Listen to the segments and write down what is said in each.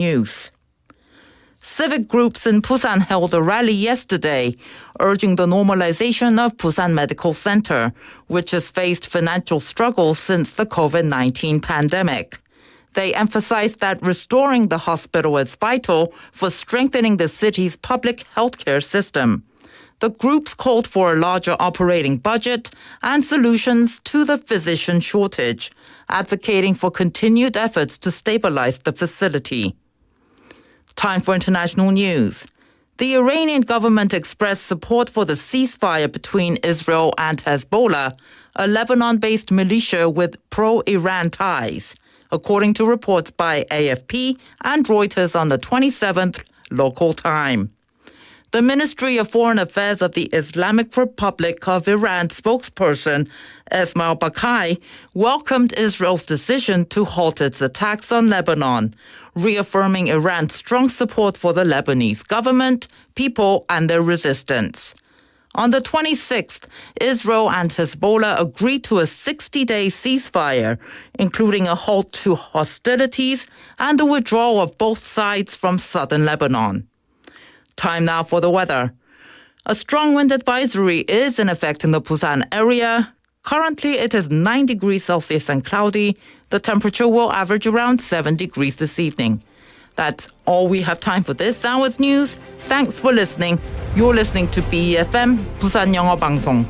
News. Civic groups in Busan held a rally yesterday, urging the normalization of Busan Medical Center, which has faced financial struggles since the COVID-19 pandemic. They emphasized that restoring the hospital is vital for strengthening the city's public healthcare system. The groups called for a larger operating budget and solutions to the physician shortage, advocating for continued efforts to stabilize the facility. Time for international news. The Iranian government expressed support for the ceasefire between Israel and Hezbollah, a Lebanon-based militia with pro-Iran ties, according to reports by AFP and Reuters on the 27th local time. The Ministry of Foreign Affairs of the Islamic Republic of Iran spokesperson Esmail Bakai welcomed Israel's decision to halt its attacks on Lebanon, reaffirming Iran's strong support for the Lebanese government, people, and their resistance. On the 26th, Israel and Hezbollah agreed to a 60-day ceasefire, including a halt to hostilities and the withdrawal of both sides from southern Lebanon. Time now for the weather. A strong wind advisory is in effect in the Busan area. Currently, it is 9 degrees Celsius and cloudy. The temperature will average around 7 degrees this evening. That's all we have time for this hour's news. Thanks for listening. You're listening to BEFM, 부산영어방송.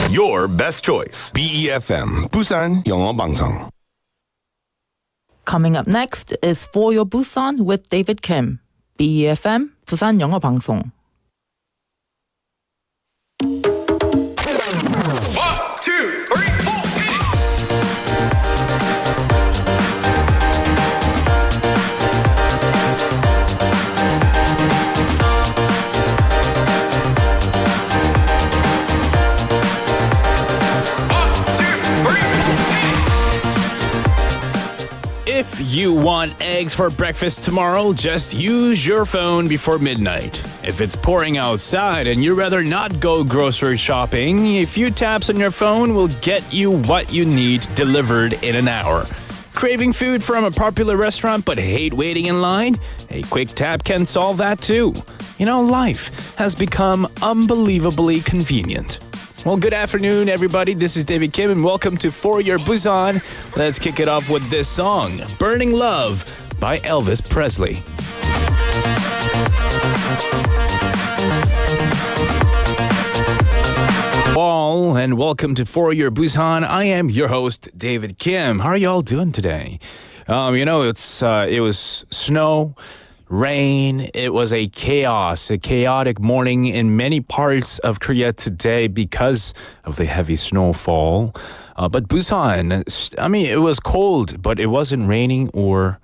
Your best choice. BEFM, 부산영어방송. Coming up next is For Your Busan with David Kim. BEFM, 부산영어방송. 1, 2, 3, 4. If you want eggs for breakfast tomorrow, just use your phone before midnight. If it's pouring outside and you'd rather not go grocery shopping, a few taps on your phone will get you what you need delivered in an hour. Craving food from a popular restaurant but hate waiting in line? A quick tap can solve that too. You know, life has become unbelievably convenient. Well, good afternoon, everybody. This is David Kim, and welcome to For Your Busan. Let's kick it off with this song, Burning Love by Elvis Presley. All, and welcome to For Your Busan. I am your host, David Kim. How are y'all doing today? It was snow, rain. It was a chaotic morning in many parts of Korea today because of the heavy snowfall. But Busan, it was cold, but it wasn't raining or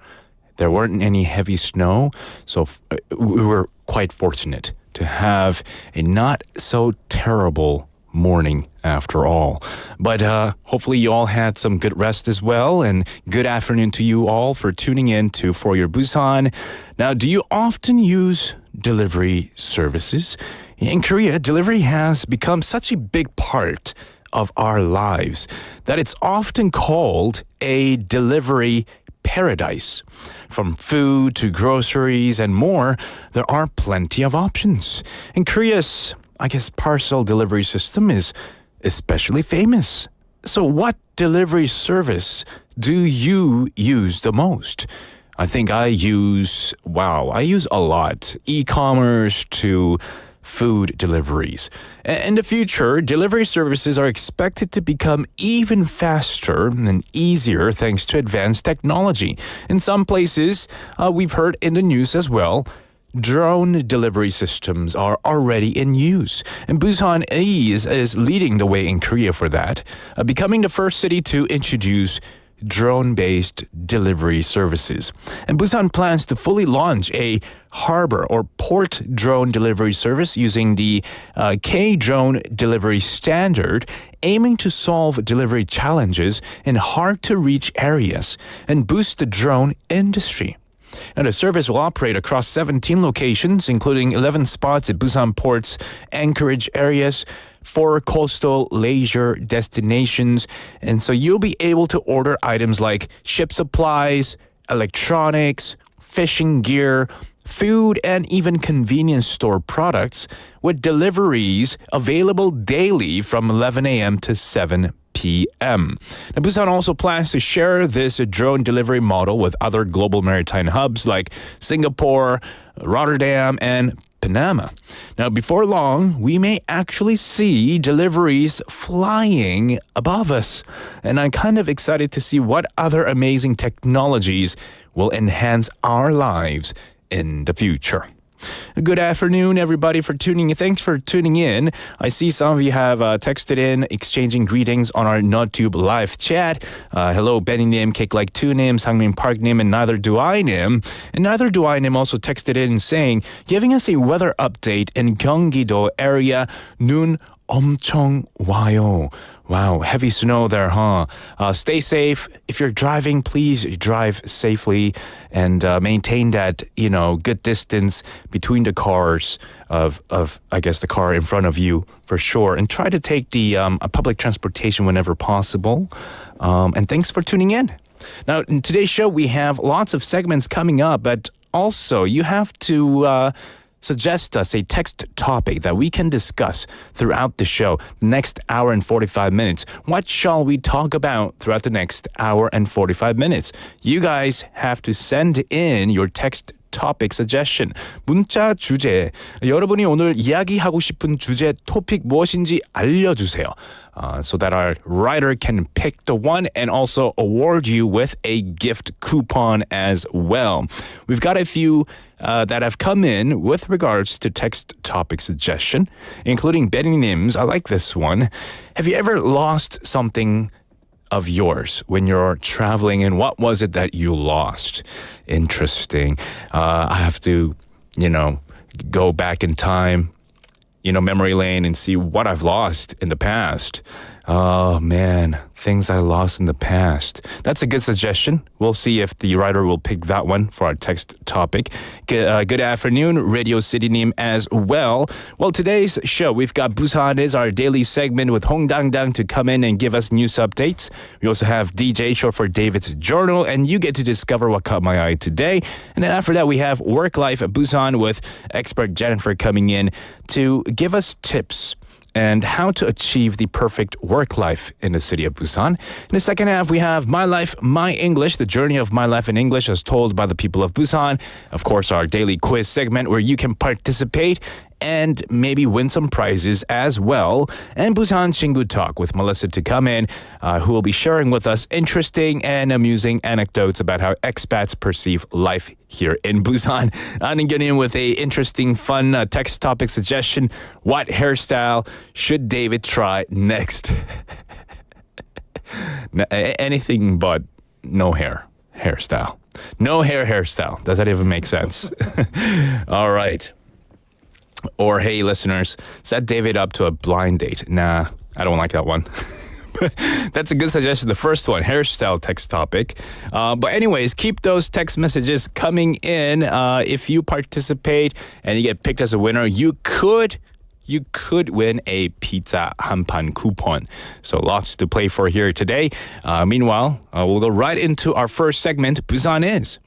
there weren't any heavy snow. So we were quite fortunate to have a not so terrible morning after all. But hopefully you all had some good rest as well, and good afternoon to you all for tuning in to For Your Busan. Now, do you often use delivery services? In Korea, delivery has become such a big part of our lives that it's often called a delivery paradise. From food to groceries and more, there are plenty of options. In Korea's parcel delivery system is especially famous. So what delivery service do you use the most? I think I use a lot. E-commerce to food deliveries. In the future, delivery services are expected to become even faster and easier thanks to advanced technology. In some places, we've heard in the news as well, drone delivery systems are already in use, and Busan Is leading the way in Korea for that, becoming the first city to introduce drone-based delivery services. And Busan plans to fully launch a harbor or port drone delivery service using the K-drone delivery standard, aiming to solve delivery challenges in hard-to-reach areas and boost the drone industry. Now, the service will operate across 17 locations, including 11 spots at Busan Port's anchorage areas, 4 coastal leisure destinations. And so you'll be able to order items like ship supplies, electronics, fishing gear, food, and even convenience store products, with deliveries available daily from 11 a.m. to 7 p.m. Now, Busan also plans to share this drone delivery model with other global maritime hubs like Singapore, Rotterdam, and Panama. Now, before long, we may actually see deliveries flying above us. And I'm kind of excited to see what other amazing technologies will enhance our lives in the future. Good afternoon, everybody, for tuning in. Thanks for tuning in. I see some of you have texted in, exchanging greetings on our NotTube live chat. Hello, Benny-nim, Cake-like-2-nim, Sangmin Park-nim, and Neither Do I-nim. And Neither Do I-nim also texted in saying, giving us a weather update in Gyeonggi-do area, 눈 엄청 와요. Wow, heavy snow there, huh? Stay safe. If you're driving, please drive safely and maintain that, good distance between the cars of I guess, the car in front of you for sure. And try to take the public transportation whenever possible. And thanks for tuning in. Now, in today's show, we have lots of segments coming up, but also you have to suggest us a text topic that we can discuss throughout the show, next hour and 45 minutes. What shall we talk about throughout the next hour and 45 minutes? You guys have to send in your text topic suggestion. 문자 주제. 여러분이 오늘 이야기하고 싶은 주제 토픽 무엇인지 알려주세요. So that our writer can pick the one and also award you with a gift coupon as well. We've got a few that have come in with regards to text topic suggestion, including Benny Nims. I like this one. Have you ever lost something of yours when you're traveling, and what was it that you lost? Interesting. I have to, go back in time, memory lane and see what I've lost in the past. Oh, man, things I lost in the past. That's a good suggestion. We'll see if the writer will pick that one for our text topic. Good afternoon, Radio City Nim as well. Well, today's show, we've got Busan Is, our daily segment with Hong Dang to come in and give us news updates. We also have DJ, short for David's Journal, and you get to discover what caught my eye today. And then after that, we have Work Life at Busan with expert Jennifer coming in to give us tips and how to achieve the perfect work life in the city of Busan. In the second half, we have My Life, My English, the journey of my life in English as told by the people of Busan. Of course, our daily quiz segment where you can participate and maybe win some prizes as well. And Busan 친구 Talk with Melissa to come in, who will be sharing with us interesting and amusing anecdotes about how expats perceive life here in Busan. I'm getting in with a interesting, fun text topic suggestion. What hairstyle should David try next? Anything but no hair hairstyle. No hair hairstyle. Does that even make sense? All right. Or, hey, listeners, set David up to a blind date. Nah, I don't like that one. That's a good suggestion. The first one, hairstyle text topic. But anyways, keep those text messages coming in. If you participate and you get picked as a winner, you could win a pizza 한판 coupon. So lots to play for here today. Meanwhile, we'll go right into our first segment, Busan Is.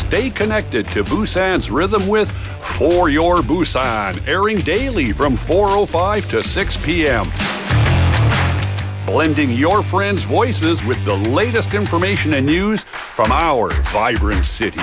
Stay connected to Busan's rhythm with For Your Busan, airing daily from 4:05 to 6 p.m. Blending your friends' voices with the latest information and news from our vibrant city.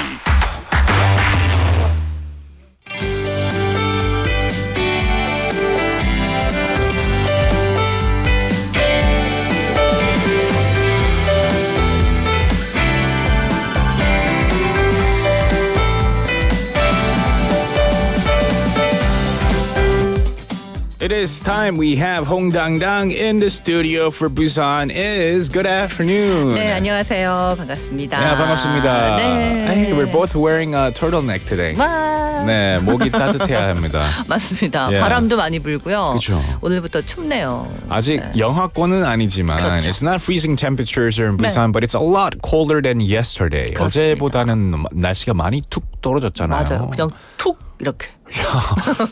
It is time. We have Hong Dang in the studio for Busan Is. Good afternoon. 네, 안녕하세요. 반갑습니다. 네, 반갑습니다. 네. Hey, we're both wearing a turtleneck today. 와. 네, 목이 따뜻해야 합니다. 맞습니다. Yeah. 바람도 많이 불고요. 그쵸. 오늘부터 춥네요. 아직 영하권은 아니지만 그렇죠. it's not freezing temperatures here in Busan, but it's a lot colder than yesterday. 그렇습니다. 어제보다는 날씨가 많이 툭 떨어졌잖아요. 맞아요. 그냥 툭 이렇게.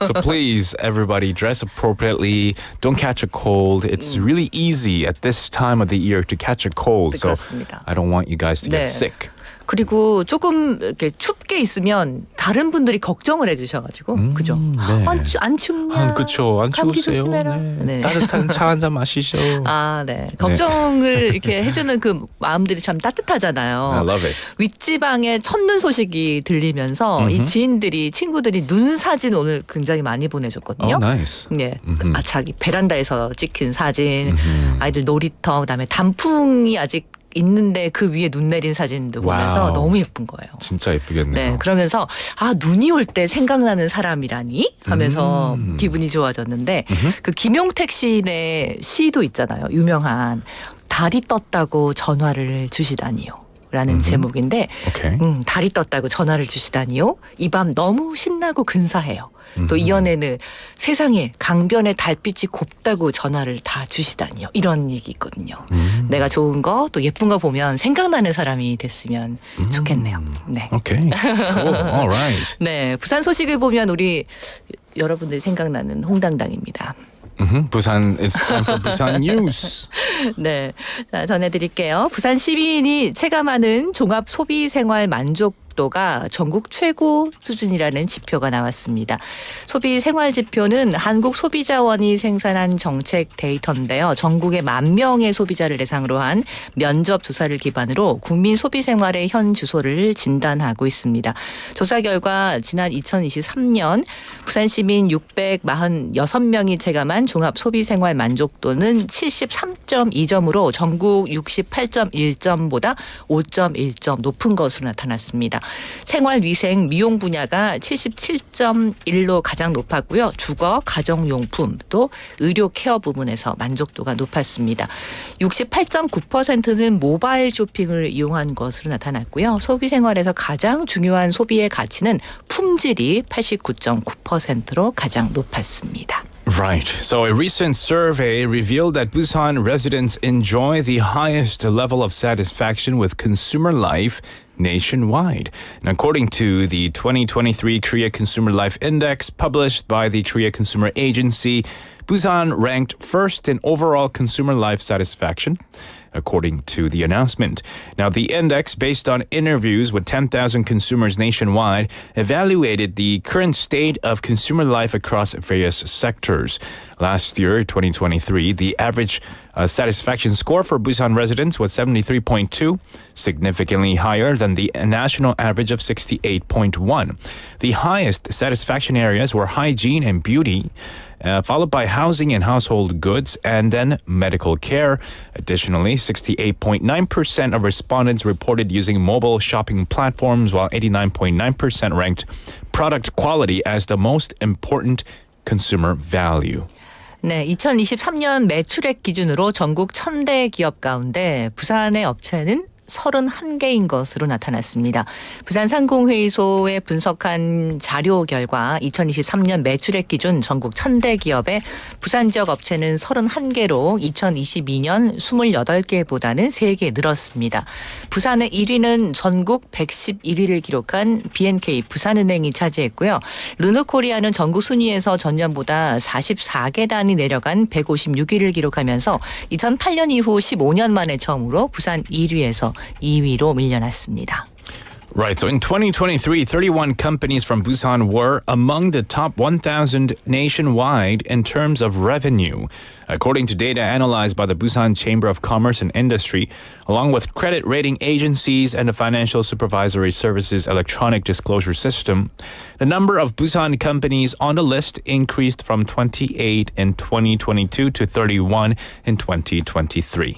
So please, everybody, dress appropriately. Don't catch a cold. It's really easy at this time of the year to catch a cold. So 그렇습니다. I don't want you guys to 네. get sick. 그리고 조금 이렇게 춥게 있으면 다른 분들이 걱정을 해주셔가지고 그죠? 네. 안 춥냐? 그쵸. 안 감기 추우세요. 조심해라. 네. 네. 따뜻한 차 한 잔 마시죠. 아, 네. 걱정을 이렇게 해주는 그 마음들이 참 따뜻하잖아요. I love it. 윗지방에 첫눈 소식이 들리면서 이 지인들이 친구들이 눈 사진 오늘 굉장히 많이 보내줬거든요. Oh, nice. 네, 자기 베란다에서 찍힌 사진, 아이들 놀이터, 그다음에 단풍이 아직 있는데 그 위에 눈 내린 사진도 보면서 와우. 너무 예쁜 거예요. 진짜 예쁘겠네요. 네, 그러면서 아 눈이 올 때 생각나는 사람이라니 하면서 기분이 좋아졌는데 그 김용택 시인의 시도 있잖아요. 유명한 달이 떴다고 전화를 주시다니요. 라는 제목인데 오케이. 달이 떴다고 전화를 주시다니요. 이 밤 너무 신나고 근사해요. 또 이연에는 세상에 강변에 달빛이 곱다고 전화를 다 주시다니요. 이런 얘기 있거든요. 내가 좋은 거 또 예쁜 거 보면 생각나는 사람이 됐으면 좋겠네요. 네. Okay. Cool. All right. 네, 부산 소식을 보면 우리 여러분들이 생각나는 홍당당입니다. Busan, it's time for Busan News. 네, 자, 전해드릴게요. 부산 시민이 체감하는 종합 소비 생활 만족도가 전국 최고 수준이라는 지표가 나왔습니다. 소비 생활 지표는 한국소비자원이 생산한 정책 데이터인데요. 전국의 10,000명의 소비자를 대상으로 한 면접 조사를 기반으로 국민 소비 생활의 현 주소를 진단하고 있습니다. 조사 결과 지난 2023년 부산 시민 646명이 체감한 종합 소비 생활 만족도는 73.2점으로 전국 68.1점보다 5.1점 높은 것으로 나타났습니다. 생활위생, 미용 분야가 77.1로 가장 높았고요. 주거, 가정용품, 또 의료 케어 부분에서 만족도가 높았습니다. 68.9%는 모바일 쇼핑을 이용한 것으로 나타났고요. 소비 생활에서 가장 중요한 소비의 가치는 품질이 89.9%로 가장 높았습니다. Right. So a recent survey revealed that Busan residents enjoy the highest level of satisfaction with consumer life nationwide. And according to the 2023 Korea Consumer Life Index published by the Korea Consumer Agency, Busan ranked first in overall consumer life satisfaction, according to the announcement. Now, the index, based on interviews with 10,000 consumers nationwide, evaluated the current state of consumer life across various sectors. Last year, 2023, the average satisfaction score for Busan residents was 73.2, significantly higher than the national average of 68.1. The highest satisfaction areas were hygiene and beauty, followed by housing and household goods, and then medical care. Additionally, 68.9% of respondents reported using mobile shopping platforms, while 89.9% ranked product quality as the most important consumer value. 네, 2023년 매출액 기준으로 전국 1,000대 기업 가운데 부산의 업체는 31개인 것으로 나타났습니다. 부산상공회의소에 분석한 자료 결과 2023년 매출액 기준 전국 1,000대 기업의 부산 지역 업체는 31개로 2022년 28개보다는 3개 늘었습니다. 부산의 1위는 전국 111위를 기록한 B&K 부산은행이 차지했고요. 르누코리아는 전국 순위에서 전년보다 44계단이 내려간 156위를 기록하면서 2008년 이후 15년 만에 처음으로 부산 1위에서 2위로 밀려났습니다. Right. So in 2023, 31 companies from Busan were among the top 1,000 nationwide in terms of revenue, according to data analyzed by the Busan Chamber of Commerce and Industry, along with credit rating agencies and the Financial Supervisory Services Electronic Disclosure System. The number of Busan companies on the list increased from 28 in 2022 to 31 in 2023.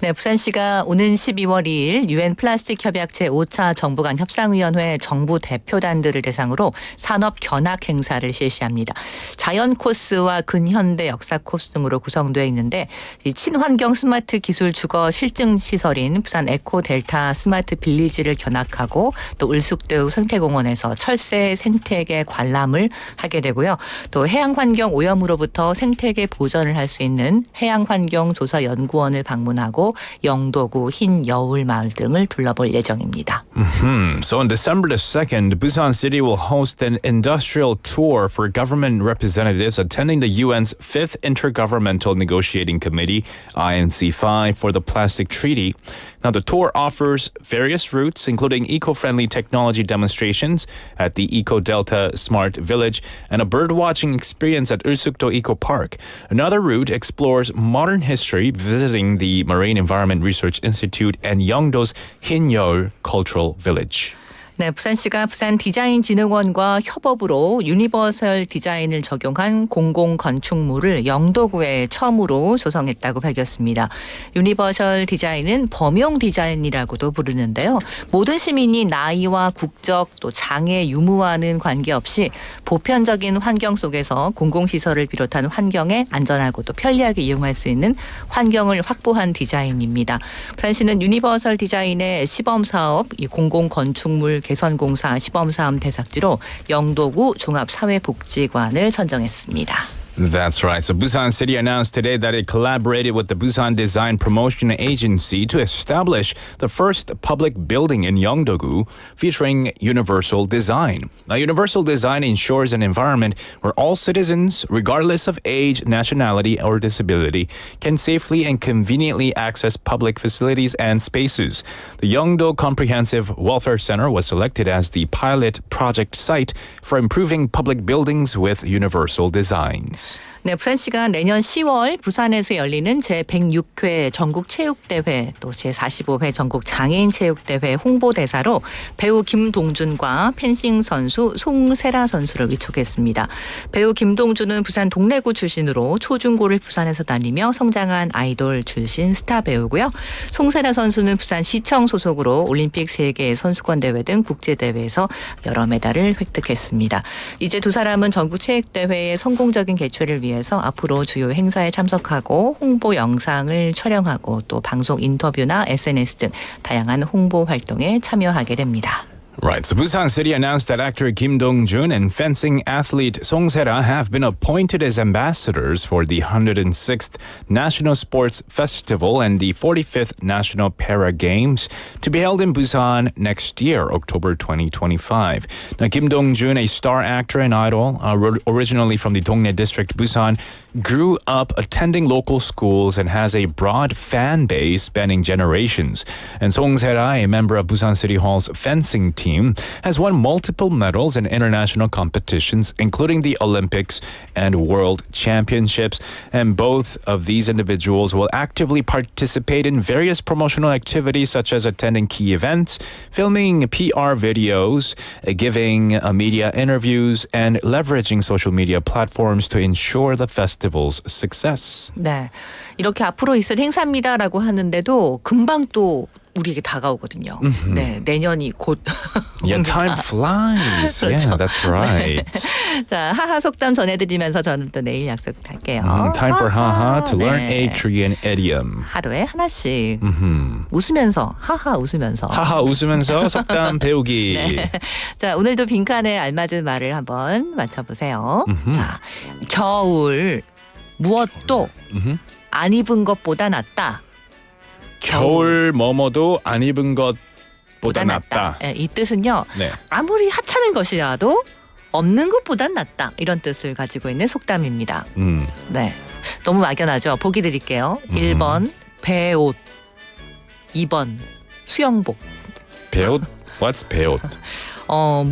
네, 부산시가 오는 12월 2일 유엔 플라스틱 협약 제5차 정부 간 협상위원회 정부 대표단들을 대상으로 산업 견학 행사를 실시합니다. 자연 코스와 근현대 역사 코스 등으로 구성되어 있는데 이 친환경 스마트 기술 주거 실증 시설인 부산 에코 델타 스마트 빌리지를 견학하고 또 을숙대우 생태공원에서 철새 생태계 관람을 하게 되고요. 또 해양환경 오염으로부터 생태계 보전을 할 수 있는 해양환경조사연구원을 방문하고 영도구 흰 여울 마을 등을 둘러볼 예정입니다. So on December the 2nd, Busan City will host an industrial tour for government representatives attending the UN's 5th Intergovernmental Negotiating Committee, INC5, for the Plastic Treaty. Now, the tour offers various routes, including eco-friendly technology demonstrations at the Eco Delta Smart Village and a bird-watching experience at Ulsukdo Eco Park. Another route explores modern history, visiting the Marine Environment Research Institute and Yeongdo's Hinyeol Cultural Village. 네, 부산시가 부산디자인진흥원과 협업으로 유니버설 디자인을 적용한 공공건축물을 영도구에 처음으로 조성했다고 밝혔습니다. 유니버설 디자인은 범용 디자인이라고도 부르는데요. 모든 시민이 나이와 국적 또 장애 유무와는 관계없이 보편적인 환경 속에서 공공시설을 비롯한 환경에 안전하고 또 편리하게 이용할 수 있는 환경을 확보한 디자인입니다. 부산시는 유니버설 디자인의 시범사업, 이 공공건축물 개선공사 시범사업 대상지로 영도구 종합사회복지관을 선정했습니다. That's right. So Busan City announced today that it collaborated with the Busan Design Promotion Agency to establish the first public building in Yeongdo-gu featuring universal design. Now, universal design ensures an environment where all citizens, regardless of age, nationality, or disability, can safely and conveniently access public facilities and spaces. The Yeongdo Comprehensive Welfare Center was selected as the pilot project site for improving public buildings with universal designs. 네, 부산시가 내년 10월 부산에서 열리는 제106회 전국체육대회 또 제45회 전국장애인체육대회 홍보대사로 배우 김동준과 펜싱 선수 송세라 선수를 위촉했습니다. 배우 김동준은 부산 동래구 출신으로 초중고를 부산에서 다니며 성장한 아이돌 출신 스타 배우고요. 송세라 선수는 부산시청 소속으로 올림픽 세계 선수권대회 등 국제대회에서 여러 메달을 획득했습니다. 이제 두 사람은 전국체육대회의 성공적인 개최를 위해서 앞으로 주요 행사에 참석하고 홍보 영상을 촬영하고 또 방송 인터뷰나 SNS 등 다양한 홍보 활동에 참여하게 됩니다. Right, so Busan City announced that actor Kim Dong-jun and fencing athlete Song Se-ra have been appointed as ambassadors for the 106th National Sports Festival and the 45th National Para Games to be held in Busan next year, October 2025. Now, Kim Dong-jun, a star actor and idol, originally from the Dongnae District, Busan, grew up attending local schools and has a broad fan base spanning generations. And Song Se-ra, a member of Busan City Hall's fencing team, has won multiple medals in international competitions, including the Olympics and World Championships. And both of these individuals will actively participate in various promotional activities such as attending key events, filming PR videos, giving media interviews, and leveraging social media platforms to ensure the festival's success. 네, 이렇게 앞으로 있을 행사입니다라고 하는데도 금방 또 우리에게 다가오거든요. 네, 내년이 곧 Yeah, 옵니다. time flies. 그렇죠. Yeah, that's right. 자, 하하 속담 전해드리면서 저는 또 내일 약속할게요. Time for haha to learn 네. a Korean idiom. 하루에 하나씩 웃으면서 하하 웃으면서. 하하 웃으면서 속담 배우기. 네. 자, 오늘도 빈칸에 알맞은 말을 한번 맞춰보세요. 자, 겨울 무엇도 안 입은 것보다 낫다. 겨울 뭐뭐도 안 입은 것보다 낫다. 네, 이 뜻은요. 네. 아무리 하찮은 것이라도 없는 것보단 낫다. 이런 뜻을 가지고 있는 속담입니다. 네, 너무 막연하죠. 보기 드릴게요. 1번 배옷, 2번 수영복. 배옷? What's 배옷?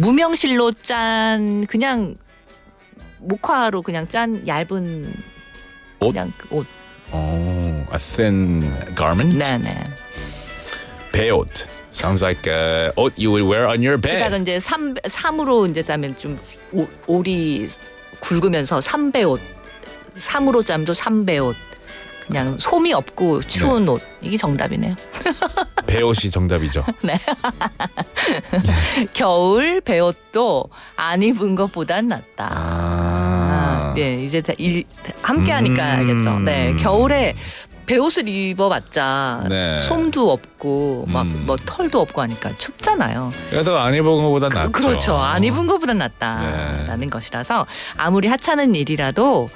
무명실로 짠 그냥 목화로 그냥 짠 얇은 옷? 그냥 옷. A thin garment? 네네. 배옷. Sounds like 옷 you would wear on your 그다가 bed. 이제 삼으로 이제 짜면 좀 올이 굵으면서 삼배옷. 삼으로 짜면 삼배옷. 그냥 솜이 없고 추운 옷. 이게 정답이네요. 배옷이 정답이죠. 네. 겨울 배옷도 안 입은 것보단 낫다. 네, 이제 함께 하니까 알겠죠. 네, 겨울에 배옷을 입어봤자 네. 솜도 없고 막 뭐 털도 없고 하니까 춥잖아요. 그래도 안 입은 것보다 낫죠. 그렇죠. 안 입은 것보단 낫다라는 것이라서 아무리 하찮은 일이라도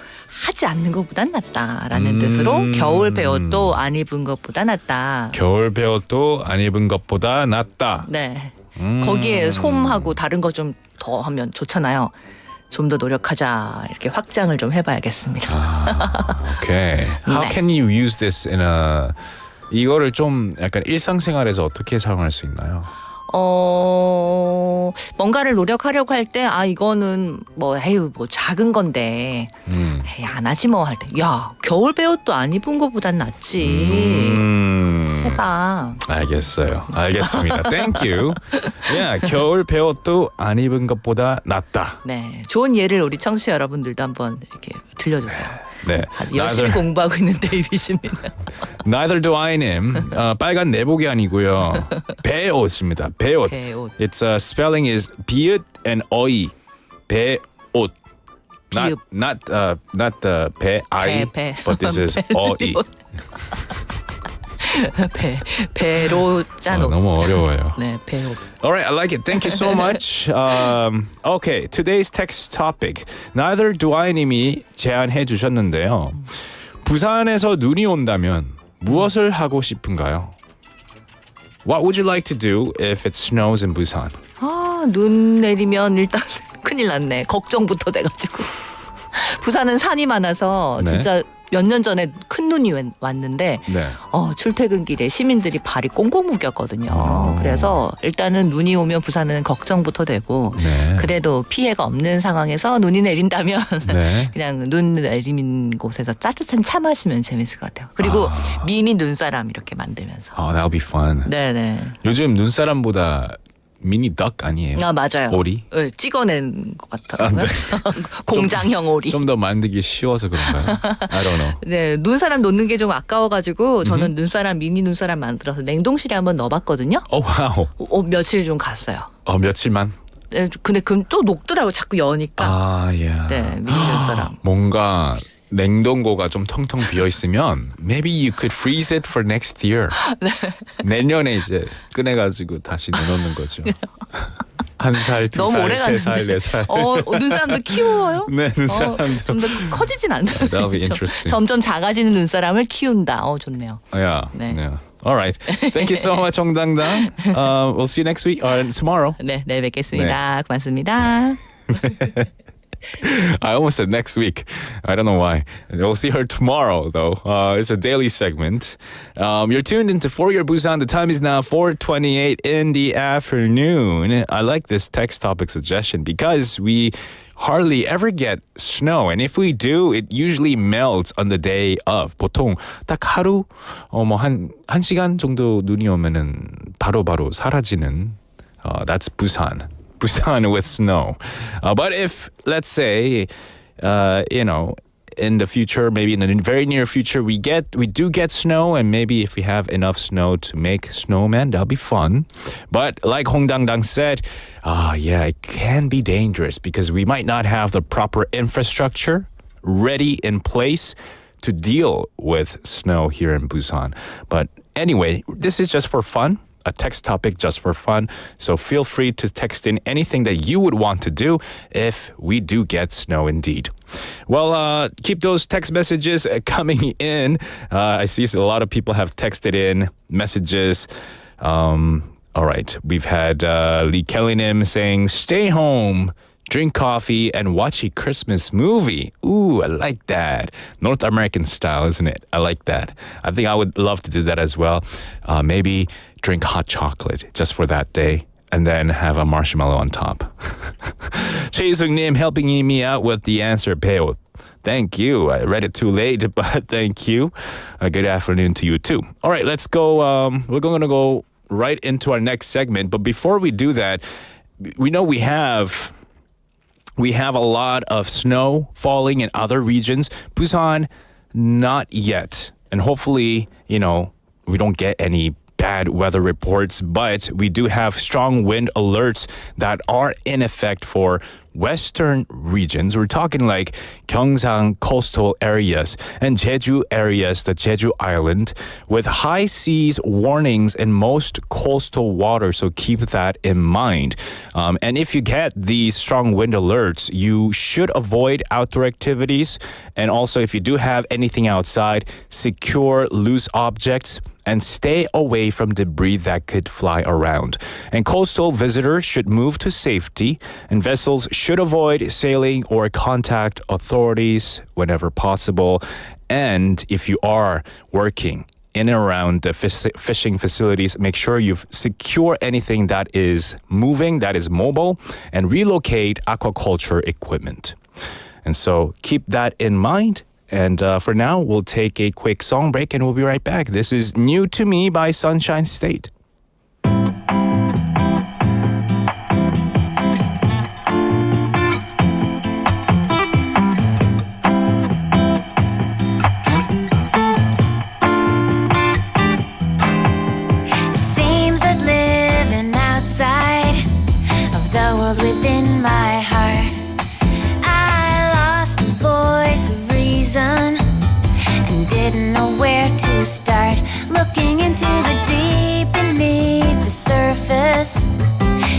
하지 않는 것보단 낫다라는 뜻으로 겨울 배옷도 안 입은 것보다 낫다. 겨울 배옷도 안 입은 것보다 낫다. 네. 거기에 솜하고 다른 거 좀 더 하면 좋잖아요. 좀 더 노력하자 이렇게 확장을 좀 해봐야겠습니다. Okay. How 네. can you use this in a 이거를 좀 약간 일상생활에서 어떻게 사용할 수 있나요? 뭔가를 노력하려고 할 때 이거는 뭐 에휴 뭐 작은 건데 에이, 안 하지 뭐 할 때 야 겨울 배옷도 안 입은 것보단 낫지 해봐. 알겠어요. 알겠습니다. Thank you. Yeah, 겨울 배옷도 안 입은 것보다 낫다. 네, 좋은 예를 우리 청취자 여러분들도 한번 이렇게 들려주세요. 네. 아주 열심히 공부하고 있는 데이빗입니다. Neither do I,님. 빨간 내복이 아니고요. 배옷입니다. 배옷. 배옷. Its spelling is 비읍 and 어이. 배옷. 비읍. Not the 배, 배. but this is 어이. 배로 짠 옷. 너무 어려워요. 네, 배옷. All right, I like it. Thank you so much. Okay, today's text topic. Neither do I 님이 제안해 주셨는데요. 부산에서 눈이 온다면 무엇을 하고 싶은가요? What would you like to do if it snows in Busan? 눈 내리면 일단 큰일 났네. 걱정부터 돼가지고. 부산은 산이 많아서 네. 진짜 몇 년 전에 큰 눈이 왔는데 네. 출퇴근길에 시민들이 발이 꽁꽁 묶였거든요. 그래서 일단은 눈이 오면 부산은 걱정부터 되고 네. 그래도 피해가 없는 상황에서 눈이 내린다면 네. 그냥 눈 내리는 곳에서 따뜻한 차 마시면 재밌을 것 같아요. 그리고 미니 눈사람 이렇게 만들면서. That'll be fun. 네네. 요즘 눈사람보다 미니 덕 아니에요? 맞아요. 오리? 네, 찍어낸 것 같더라고요. 공장형 오리. 좀 더 만들기 쉬워서 그런가요? I don't know. 네, 눈사람 놓는 게 좀 아까워가지고 저는 눈사람 미니 눈사람 만들어서 냉동실에 한번 넣어봤거든요. 와우. 며칠 좀 갔어요. 며칠만? 네, 근데 그럼 또 녹더라고 자꾸 여니까. yeah. 네, 미니 눈사람. 뭔가 냉동고가 좀 텅텅 비어 있으면 maybe you could freeze it for next year. 내년에 이제 꺼내가지고 다시 넣는 거죠. 1살, 2살, 너무 오래 3살, 4살. 눈사람도 키워요? 네, 눈사람도. 좀 더 커지진 않나. That'll be interesting. 점점 작아지는 눈사람을 키운다. 좋네요. Yeah. 네. Yeah. All right. Thank you so much, 정당당. We'll see you next week or tomorrow. 네, 내일 뵙겠습니다. 고맙습니다. I almost said next week. I don't know why. We'll see her tomorrow, though. It's a daily segment. You're tuned into For Your Busan. The time is now 4:28 in the afternoon. I like this text topic suggestion because we hardly ever get snow. And if we do, it usually melts on the day of. 보통 딱 하루, 한 시간 정도 눈이 오면은 바로바로 사라지는. That's Busan. Busan with snow. But if, let's say, in the future, maybe in the very near future, we do get snow, and maybe if we have enough snow to make snowmen, that'll be fun. But like Hong Dang said, it can be dangerous because we might not have the proper infrastructure ready in place to deal with snow here in Busan. But anyway, this is just for fun. A text topic just for fun. So feel free to text in anything that you would want to do if we do get snow indeed. Well, keep those text messages coming in. I see a lot of people have texted in messages. All right. We've had Lee Kellynim saying, stay home, drink coffee, and watch a Christmas movie. Ooh, I like that. North American style, isn't it? I like that. I think I would love to do that as well. Maybe drink hot chocolate just for that day and then have a marshmallow on top. 최희숙님 helping me out with the answer, 배옷. Thank you. I read it too late, but thank you. Good afternoon to you too. All right, let's go. We're going to go right into our next segment. But before we do that, we know we have a lot of snow falling in other regions. Busan, not yet. And hopefully, we don't get any bad weather reports, but we do have strong wind alerts that are in effect for western regions. We're talking like Gyeongsang coastal areas and Jeju areas, the Jeju Island, with high seas warnings in most coastal waters. So keep that in mind. And if you get these strong wind alerts, you should avoid outdoor activities. And also, if you do have anything outside, secure loose objects and stay away from debris that could fly around. And coastal visitors should move to safety, and vessels should avoid sailing or contact authorities whenever possible. And if you are working in and around the fishing facilities, make sure you secure anything that is moving, that is mobile, and relocate aquaculture equipment. And so keep that in mind. And for now, we'll take a quick song break and we'll be right back. This is New to Me by Sunshine State. It seems that living outside of the world within my heart, I lost the voice of reason and didn't know where to start. Looking into the deep beneath the surface,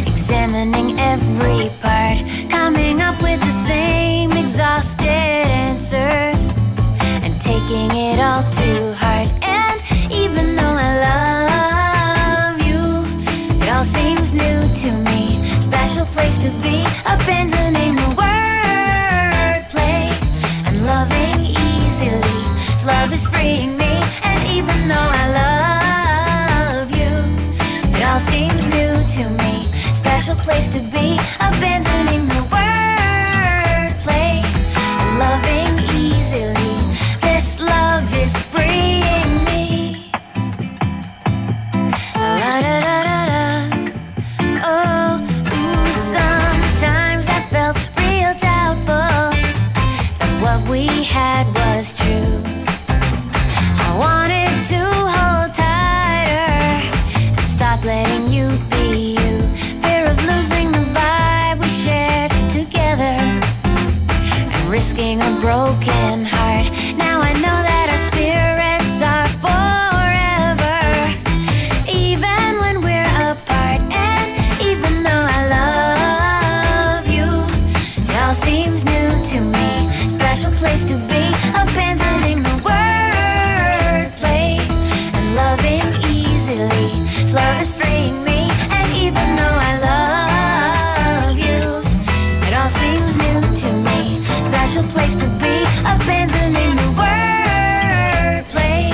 examining every part, coming up with the same exhausted answers, and taking it all to heart. And even though I love you, it all seems new to me. Special place to be, abandoning the wordplay and loving easily. Love is freeing me, and even though I love you, it all seems new to me. Special place to be, abandoning the wordplay and loving easily. This love is freeing me. La-da-da-da-da. Oh, ooh, sometimes I felt real doubtful that what we had was true. I wanted to hold tighter and stop letting you be you. Fear of losing the vibe we shared together and risking a broken heart. Now I know that our spirits are forever, even when we're apart. And even though I love you, it all seems new to me. Special place to be, abandoning the wordplay and loving easily. Love is freeing me, and even though I love you, it all seems new to me. Special place to be, abandoning the wordplay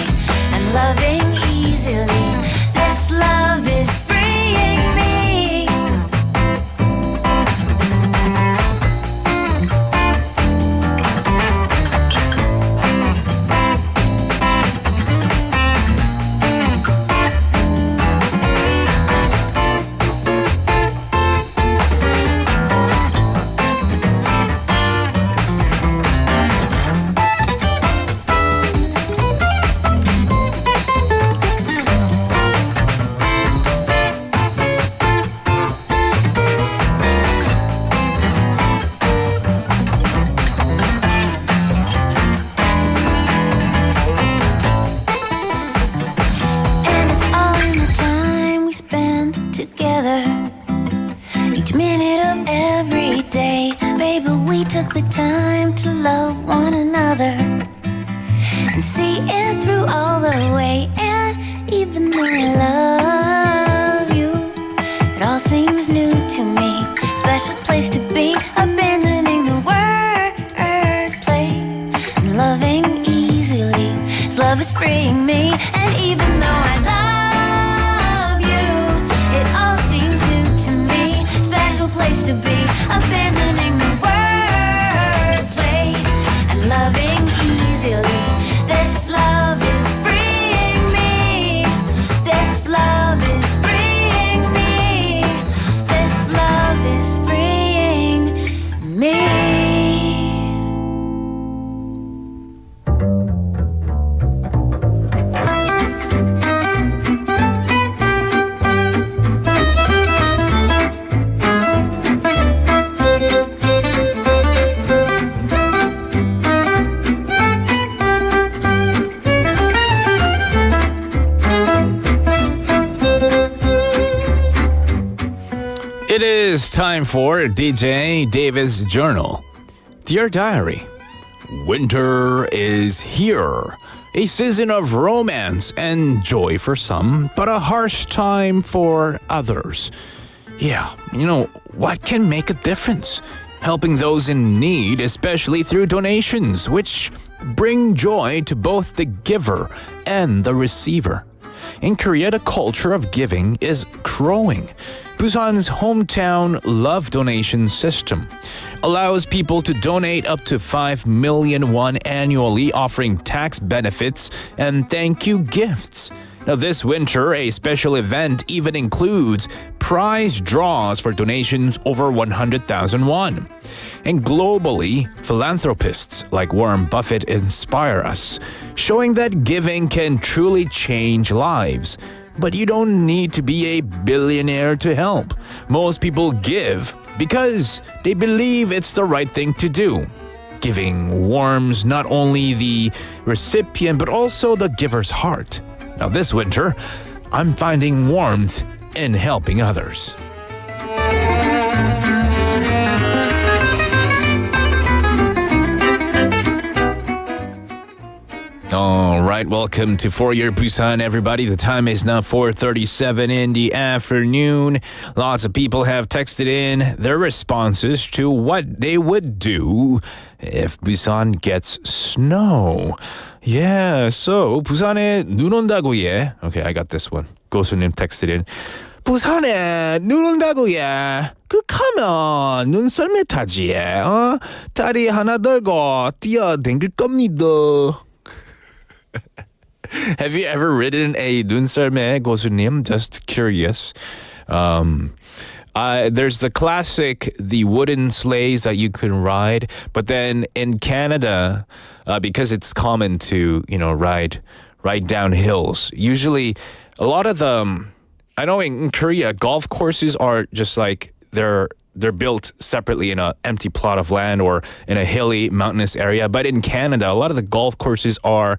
and loving easily. This love is freeing me. And it's all in the time we spend together, each minute of every day. Baby, we took the time to love one another and see it through all the way. And even though I love you, it all seems new to me. Special place to be, abandoning the wordplay and loving easily. This love is freeing me, and even though I love you, it all seems new to me. Special place to be, abandoning the wordplay and loving easily. This love is freeing me. This love It is time for DJ David's Journal. Dear Diary, winter is here. A season of romance and joy for some, but a harsh time for others. Yeah, what can make a difference? Helping those in need, especially through donations, which bring joy to both the giver and the receiver. In Korea, the culture of giving is growing. Busan's hometown love donation system allows people to donate up to 5 million won annually, offering tax benefits and thank you gifts. Now, this winter, a special event even includes prize draws for donations over 100,000 won. And globally, philanthropists like Warren Buffett inspire us, showing that giving can truly change lives. But you don't need to be a billionaire to help. Most people give because they believe it's the right thing to do. Giving warms not only the recipient but also the giver's heart. Now this winter, I'm finding warmth in helping others. All right, welcome to For Your Busan, everybody. The time is now 4:37 in the afternoon. Lots of people have texted in their responses to what they would do if Busan gets snow. Yeah, so 부산에 눈 온다고 예. Okay, I got this one. 고수님 texted in. 부산에 눈 온다고 예. 그 가면 눈썰매 타지 예. 다리 하나 들고 뛰어댕길 겁니다. Have you ever ridden a 눈썰매, 고수님? Just curious. There's the classic, the wooden sleighs that you can ride, but then in Canada, because it's common to ride down hills. Usually, a lot of them. I know in Korea, golf courses are just like they're built separately in an empty plot of land or in a hilly, mountainous area. But in Canada, a lot of the golf courses are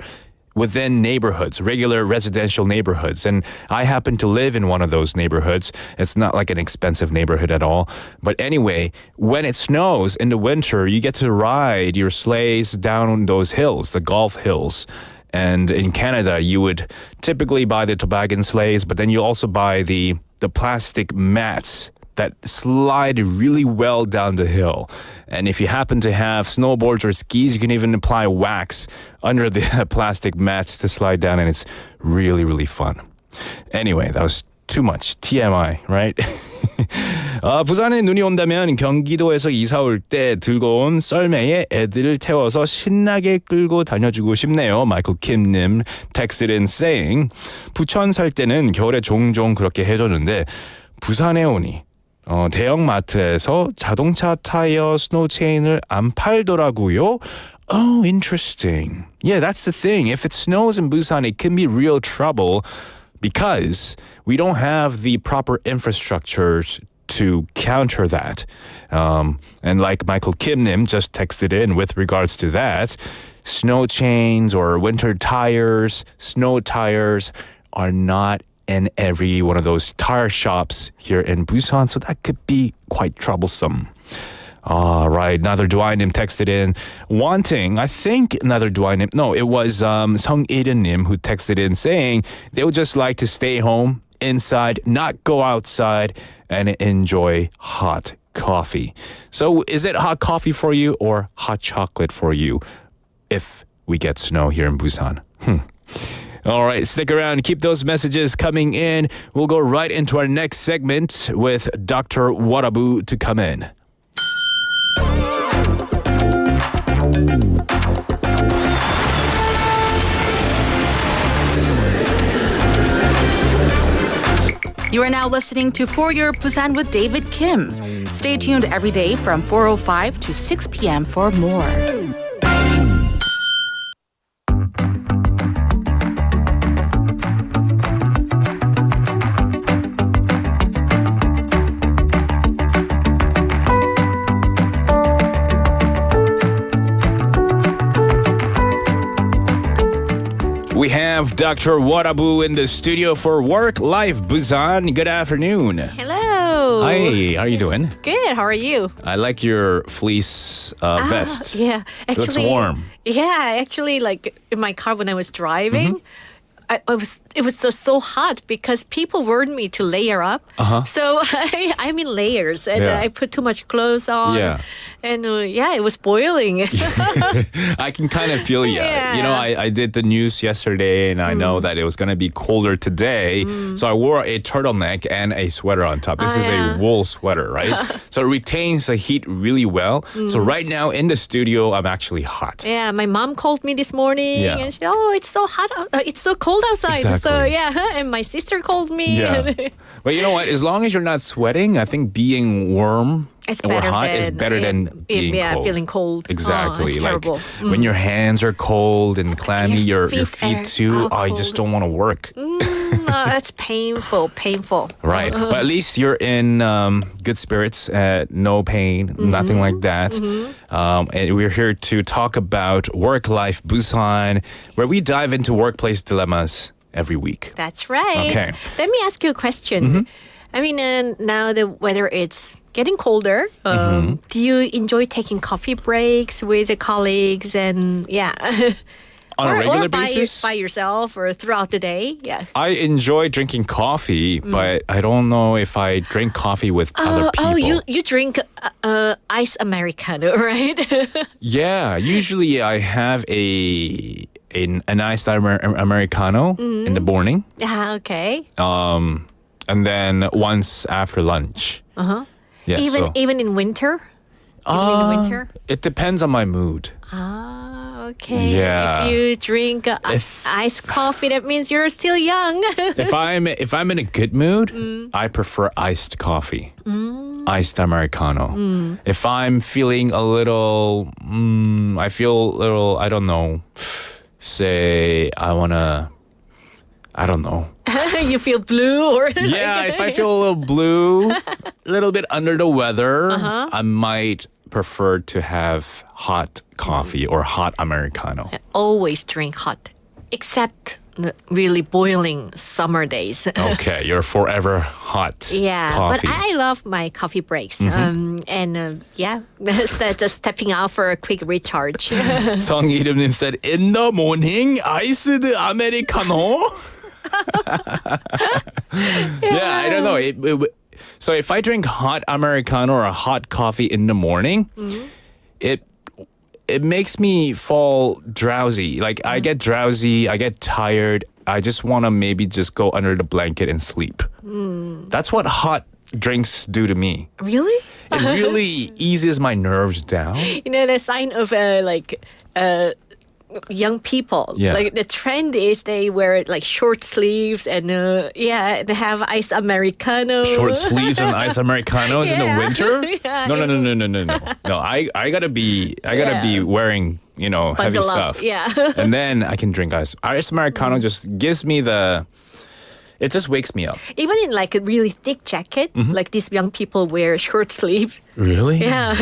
within neighborhoods, regular residential neighborhoods. And I happen to live in one of those neighborhoods. It's not like an expensive neighborhood at all. But anyway, when it snows in the winter, you get to ride your sleighs down those hills, the golf hills. And in Canada, you would typically buy the toboggan sleighs, but then you also buy the plastic mats that slide really well down the hill. And if you happen to have snowboards or skis, you can even apply wax under the plastic mats to slide down, and it's really, really fun. Anyway, that was too much. TMI, right? 부산에 눈이 온다면 경기도에서 이사 올 때 들고 온 썰매에 애들을 태워서 신나게 끌고 다녀주고 싶네요. 마이클 킴님 texted in saying, 부천 살 때는 겨울에 종종 그렇게 해줬는데 부산에 오니 대형마트에서 자동차 타이어 스노우 체인을 안 팔더라고요. Oh, interesting. Yeah, that's the thing. If it snows in Busan, it can be real trouble because we don't have the proper infrastructures to counter that. And like Michael Kim-nim just texted in with regards to that, snow chains or winter tires, snow tires are not in every one of those tire shops here in Busan, so that could be quite troublesome. All right, another Dwaynim texted in wanting, I think another Dwaynim, no, it was Sung Iden-nim who texted in saying they would just like to stay home, inside, not go outside, and enjoy hot coffee. So is it hot coffee for you or hot chocolate for you if we get snow here in Busan? All right, stick around. Keep those messages coming in. We'll go right into our next segment with Dr. Warabu to come in. You are now listening to For Your Busan with David Kim. Stay tuned every day from 4:05 to 6 p.m. for more. We have Dr. Warabu in the studio for Work Life Busan. Good afternoon. Hello. Hello. Hi, how are you doing? Good. How are you? I like your fleece vest. Yeah. It looks Actually, warm. Yeah. Actually, like in my car when I was driving, it was so hot because people warned me to layer up. So I'm in layers and Yeah. I put too much clothes on. Yeah. And it was boiling. I can kind of feel you. Yeah. You know, I did the news yesterday and I know that it was going to be colder today. So I wore a turtleneck and a sweater on top. This is a wool sweater, right? So it retains the heat really well. So right now in the studio, I'm actually hot. Yeah, my mom called me this morning Yeah. and she said, "Oh, it's so hot. It's so cold outside." So Exactly. yeah, and my sister called me. Yeah. But you know what? As long as you're not sweating, I think being warm It's or better hot than, is better than being cold. feeling cold. Exactly. Oh, it's like terrible. when your hands are cold and clammy, your Your feet feet too. are You just cold. don't want to work. That's painful. Right. But at least you're in good spirits, no pain, nothing like that. And we're here to talk about Work Life Busan, where we dive into workplace dilemmas every week. That's right. Okay. Let me ask you a question. I mean, now the weather it's getting colder. Do you enjoy taking coffee breaks with the colleagues and On a regular or basis? by yourself or throughout the day? Yeah. I enjoy drinking coffee, but I don't know if I drink coffee with other people. Oh, you drink ice Americano, right? Yeah, usually I have an iced Americano in the morning, Okay. and then once after lunch. Yeah, Even in winter? Even in the winter? it depends on my mood. Okay. Yeah. If you drink iced coffee, that means you're still young. If I'm in a good mood, I prefer iced coffee, iced Americano. If I'm feeling a little, I don't know. Say I don't know. You feel blue or Yeah, if I feel a little blue, a little bit under the weather, I might prefer to have hot coffee or hot Americano. always drink hot, except the really boiling summer days. Okay, you're forever hot Yeah, coffee. but I love my coffee breaks. Just stepping out for a quick recharge. 성이름님 said, in the morning, iced Americano? Yeah, I don't know. So if I drink hot Americano or a hot coffee in the morning, it makes me fall drowsy. Like I get drowsy, I get tired. I just want to maybe just go under the blanket and sleep. That's what hot drinks do to me. Really? It really eases my nerves down. You know, the sign of young people. Yeah. Like the trend is they wear like short sleeves and they have iced Americano. Short sleeves and ice Americanos in the Yeah. winter? Yeah. No. No, I gotta be wearing, heavy Bundle up, stuff. yeah. And then I can drink ice. Ice Americano just gives me it just wakes me up. Even in like a really thick jacket, like these young people wear short sleeves. Really? Yeah.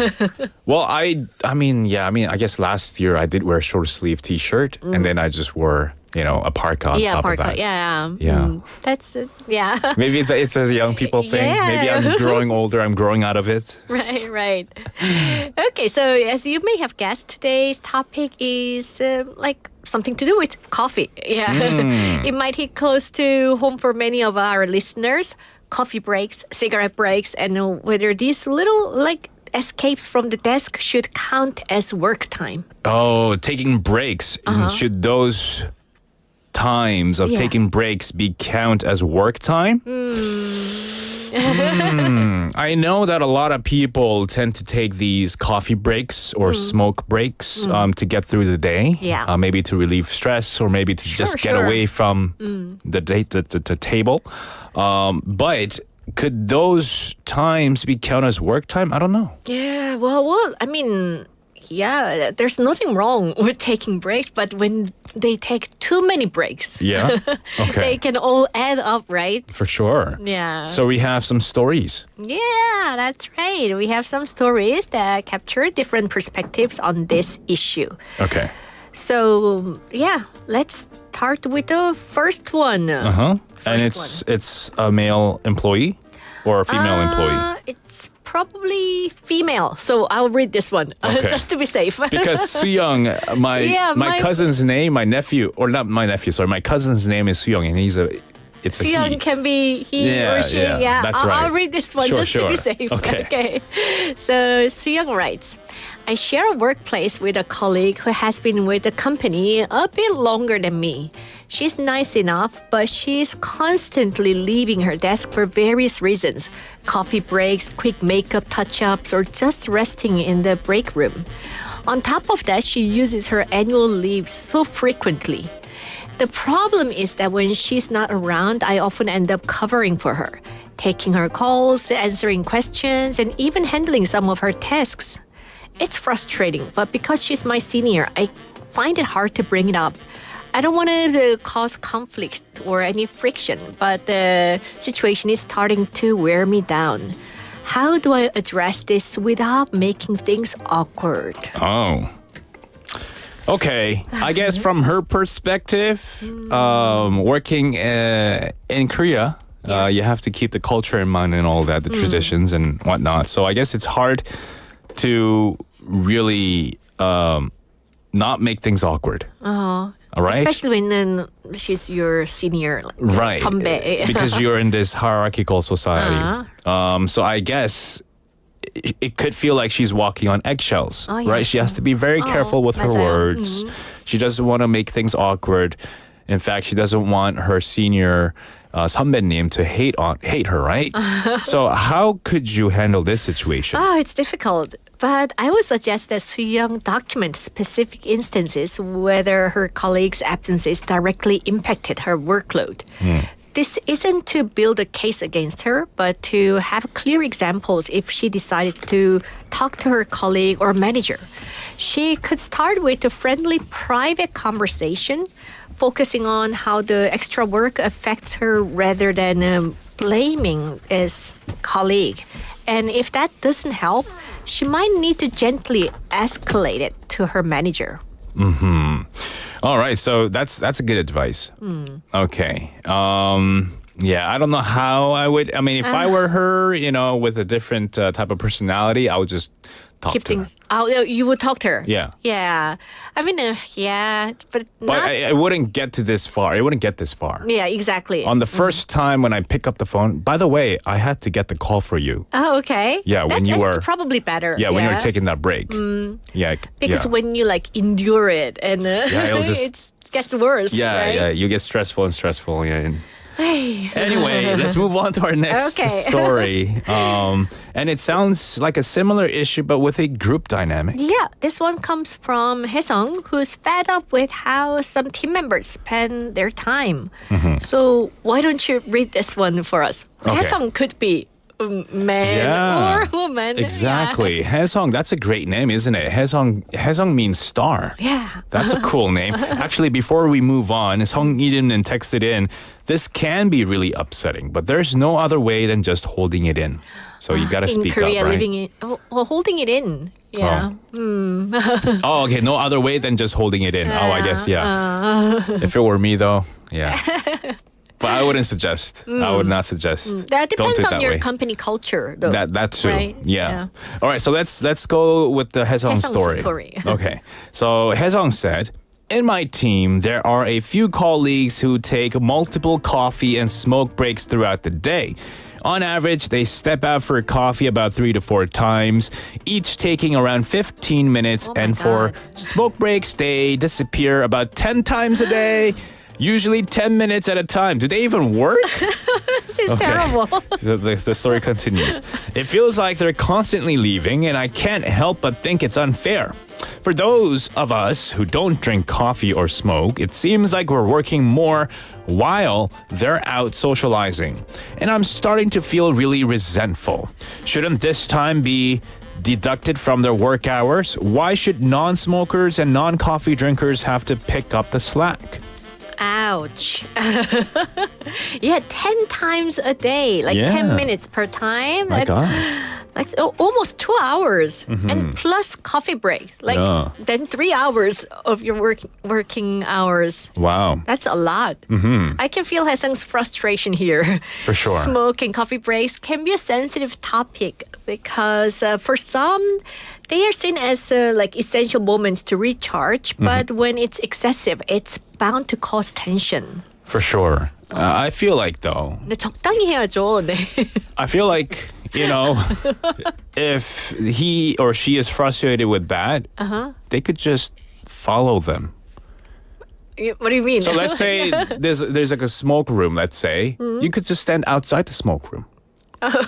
Well, I guess last year I did wear a short sleeve t-shirt and then I just wore, a parka on top parka. of that. Yeah. Yeah. That's yeah. Maybe it's a young people thing. Yeah. Maybe I'm growing older. I'm growing out of it. Right. Okay, so as you may have guessed, today's topic is like something to do with coffee. Yeah. It might hit close to home for many of our listeners. Coffee breaks, cigarette breaks, and whether these little like escapes from the desk should count as work time. Oh, taking breaks. Should those times of Yeah. taking breaks be count as work time? I know that a lot of people tend to take these coffee breaks or smoke breaks to get through the day. Yeah. Maybe to relieve stress or maybe to just get sure. away from the table. But could those times be counted as work time? I don't know. Yeah, well, I mean, yeah, there's nothing wrong with taking breaks, but when they take too many breaks, Yeah. they Okay. can all add up, right? For sure. Yeah. So we have some stories. Yeah, that's right. We have some stories that capture different perspectives on this issue. Okay. So, yeah, let's start with the first one. And First it's a male employee. or a female employee? It's probably female, so I'll read this one Okay. just to be safe. Because Soo-young, Yeah, my my- cousin's name, my nephew, or not my nephew, sorry, my cousin's name is Soo-young, and it's a Soo-young he. can be he Yeah, or she. yeah, that's right. I'll read this one Sure, just to be sure. safe. Okay. So Soo-young writes, I share a workplace with a colleague who has been with the company a bit longer than me. She's nice enough, but she's constantly leaving her desk for various reasons. Coffee breaks, quick makeup touch-ups, or just resting in the break room. On top of that, she uses her annual leave so frequently. The problem is that when she's not around, I often end up covering for her, taking her calls, answering questions, and even handling some of her tasks. It's frustrating, but because she's my senior, I find it hard to bring it up. I don't want to cause conflict or any friction, but the situation is starting to wear me down. How do I address this without making things awkward? Oh. Okay, I guess from her perspective, working in Korea, you have to keep the culture in mind and all that, the traditions and whatnot. So I guess it's hard to really not make things awkward. All right? Especially when she's your senior, like Right. 선배. Because you're in this hierarchical society. So I guess it could feel like she's walking on eggshells, Oh, yeah. right? She has to be very careful with her 맞아요. words. She doesn't want to make things awkward. In fact, she doesn't want her senior 선배님 to hate her, right? So how could you handle this situation? Oh, it's difficult. But I would suggest that Soo-young document specific instances whether her colleagues' absences directly impacted her workload. This isn't to build a case against her, but to have clear examples if she decided to talk to her colleague or manager. She could start with a friendly private conversation, focusing on how the extra work affects her rather than blaming his colleague. And if that doesn't help, she might need to gently escalate it to her manager. All right, so that's a good advice. Okay. Yeah, I don't know how I would. I mean, if I were her, with a different type of personality, I would just talk Keep to things. Oh, you would talk to her. Yeah. Yeah. I mean, yeah, but her. not. But I wouldn't get to this far. It wouldn't get this far. Yeah, exactly. On the first time when I pick up the phone, by the way, I had to get the call for you. Oh, okay. Yeah, when you that's were- probably better. Yeah, when you were taking that break. Yeah. Because yeah. when you endure it and it'll just- it gets worse. Yeah, right? yeah, you get stressful and stressful. Yeah. Anyway, let's move on to our next Okay. story. And it sounds like a similar issue, but with a group dynamic. Yeah, this one comes from Haesung, who's fed up with how some team members spend their time. So why don't you read this one for us? Okay. Haesung could be man Yeah, or woman. Exactly. Haesung, that's a great name, isn't it? Haesung means star. Yeah. That's a cool name. Actually, before we move on, Song Iden texted in, this can be really upsetting, but there's no other way than just holding it in. So you got to In speak Korea, up, right? living in, holding it in. Yeah. Oh, okay. No other way than just holding it in. I guess, yeah. If it were me, though, yeah. But I wouldn't suggest. I would not suggest. That Don't depends do it on that your way. company culture, though. That too. Right? Yeah. All right, so let's go with the Haesung Haesung's story. story. Okay. So Haesung said, in my team, there are a few colleagues who take multiple coffee and smoke breaks throughout the day. On average, they step out for coffee about 3 to 4 times, each taking around 15 minutes. Oh my And for God. smoke breaks, they disappear about 10 times a day, usually 10 minutes at a time. Do they even work? This is terrible. The story continues. It feels like they're constantly leaving, and I can't help but think it's unfair. For those of us who don't drink coffee or smoke, it seems like we're working more while they're out socializing. And I'm starting to feel really resentful. Shouldn't this time be deducted from their work hours? Why should non-smokers and non-coffee drinkers have to pick up the slack? Ouch. Yeah, 10 times a day, like Yeah. 10 minutes per time. My God. like almost 2 hours, and plus coffee breaks, like then 3 hours of your working hours. Wow. That's a lot. I can feel Haesang's frustration here. For sure. Smoke and coffee breaks can be a sensitive topic because for some, they are seen as like essential moments to recharge. But when it's excessive, it's bound to cause tension. For sure. I feel like though. 근데 적당히 해야죠. 네. I feel like, you know, if he or she is frustrated with that, they could just follow them. What do you mean? So let's say there's like a smoke room, let's say. You could just stand outside the smoke room.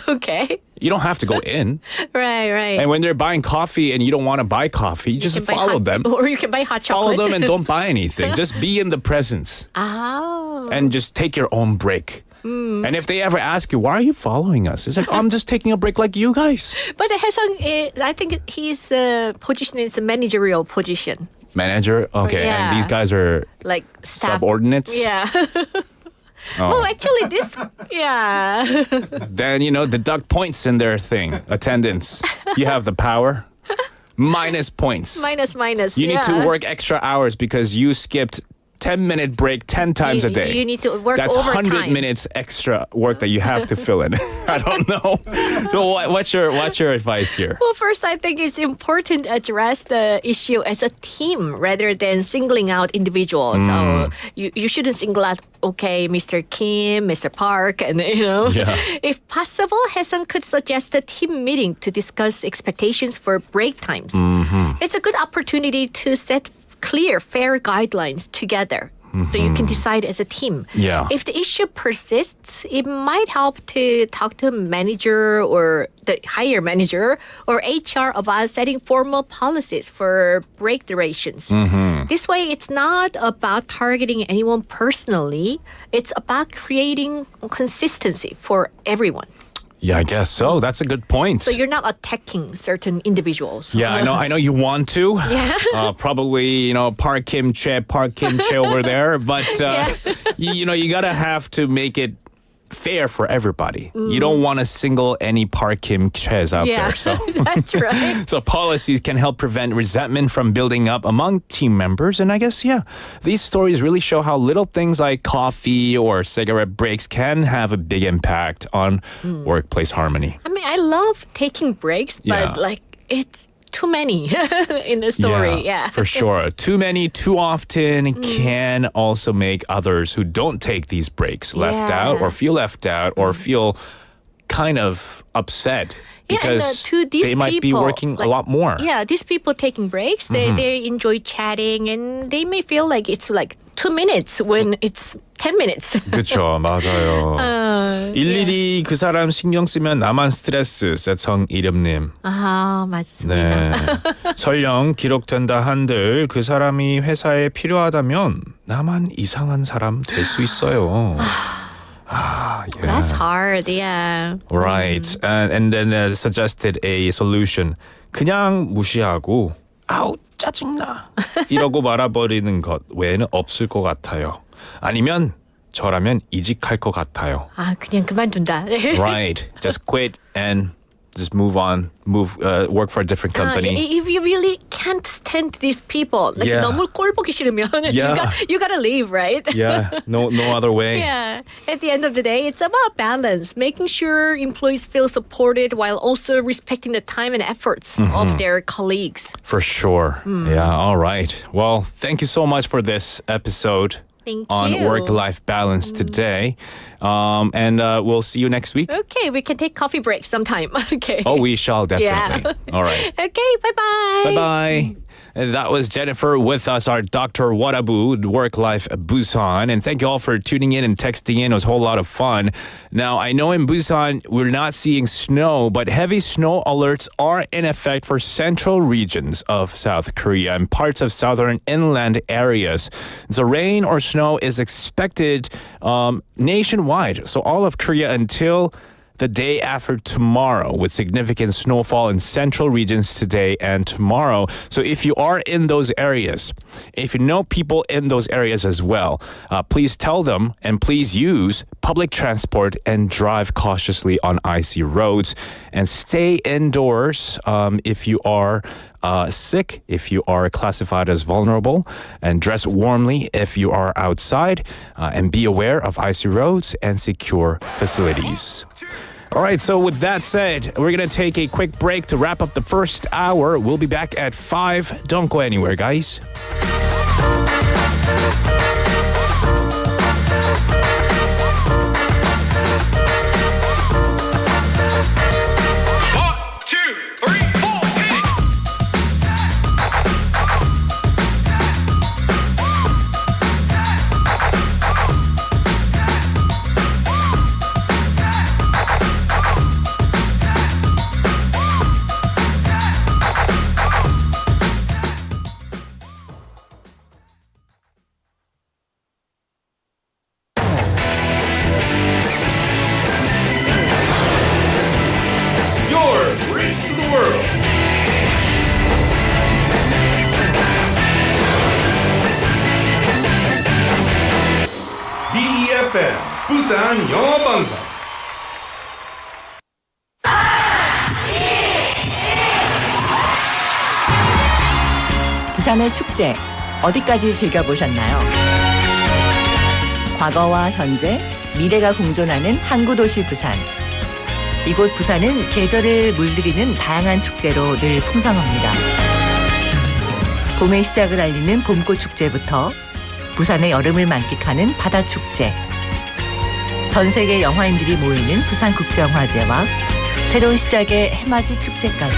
Okay. You don't have to go in. Right. And when they're buying coffee and you don't want to buy coffee, you just can buy follow them. Or you can buy hot chocolate. Follow them and don't buy anything. Just be in the presence. Oh. And just take your own break. And if they ever ask you, why are you following us? It's like, I'm just taking a break like you guys. But Haesang, I think his position is a managerial position. Manager? Okay. Yeah. And these guys are Like staff. subordinates? Yeah. Oh. Well, actually, this, yeah. Then, you know, deduct points in their thing. Attendance. You have the power. Minus points. Minus. You need yeah. to work extra hours because you skipped 10-minute break 10 times a day. You need to work That's overtime. 100 minutes extra work that you have to fill in. I don't know. So what's your advice here? Well, first, I think it's important to address the issue as a team rather than singling out individuals. So you shouldn't single out, okay, Mr. Kim, Mr. Park, and you know. Yeah. If possible, Haesang could suggest a team meeting to discuss expectations for break times. It's a good opportunity to set clear, fair guidelines together. So you can decide as a team. Yeah. If the issue persists, it might help to talk to a manager or the higher manager or HR about setting formal policies for break durations. This way, it's not about targeting anyone personally. It's about creating consistency for everyone. Yeah, I guess so. That's a good point. So you're not attacking certain individuals. Yeah, I know you want to. Yeah. Probably, you know, Park Kim Che over there. But, you know, you got to have to make it fair for everybody. You don't want to single any Park Kim Che's out there. So. That's right. So policies can help prevent resentment from building up among team members. And I guess, yeah, these stories really show how little things like coffee or cigarette breaks can have a big impact on workplace harmony. I mean, I love taking breaks, but Yeah. like it's too many in the story. Yeah. For sure. Too many, too often can also make others who don't take these breaks left Yeah. out or feel left out or feel kind of upset Yeah, and, because to these they might be people, working like, a lot more. Yeah, these people taking breaks, they enjoy chatting and they may feel like it's like 2 minutes when it's 10 minutes. 그렇죠. 맞아요. 일일이 그 사람 신경 쓰면 나만 스트레스. 세청 이름님. 아, 맞습니다. 네. 설령 기록된다 한들 그 사람이 회사에 필요하다면 나만 이상한 사람 될 수 있어요. Ah, yeah. That's hard, yeah. Right. And then suggested a solution. 그냥 무시하고 아우 짜증나 이러고 말아버리는 것 외에는 없을 것 같아요. 아니면 저라면 이직할 것 같아요. 아, 그냥 그만둔다. Right. Just quit and just move on. Work for a different company. If you really can't stand these people, like Yeah. 너무 꼴 보기 싫으면 Yeah. you gotta leave, right? Yeah. No other way. Yeah. At the end of the day, it's about balance, making sure employees feel supported while also respecting the time and efforts of their colleagues. For sure. Yeah. All right. Well, thank you so much for this episode. Thank on you. work-life balance today. And we'll see you next week. Okay, we can take coffee break sometime. Okay. Oh, we shall definitely. Yeah. All right. Okay, bye-bye. Bye-bye. And that was Jennifer with us, our Dr. Warabu, Work-Life Busan. And thank you all for tuning in and texting in. It was a whole lot of fun. Now, I know in Busan, we're not seeing snow, but heavy snow alerts are in effect for central regions of South Korea and parts of southern inland areas. So rain or snow is expected nationwide. So all of Korea until the day after tomorrow with significant snowfall in central regions today and tomorrow. So if you are in those areas, if you know people in those areas as well, please tell them and please use public transport and drive cautiously on icy roads and stay indoors if you are sick, if you are classified as vulnerable, and dress warmly if you are outside, and be aware of icy roads and secure facilities. All right, so with that said, we're going to take a quick break to wrap up the first hour. We'll be back at 5. Don't go anywhere, guys. Your bridge to the world. BEFM 부산 영어방송. 부산의 축제 어디까지 즐겨보셨나요? 과거와 현재, 미래가 공존하는 항구도시 부산. 이곳 부산은 계절을 물들이는 다양한 축제로 늘 풍성합니다. 봄의 시작을 알리는 봄꽃 축제부터 부산의 여름을 만끽하는 바다축제, 전 세계 영화인들이 모이는 부산국제영화제와 새로운 시작의 해맞이 축제까지.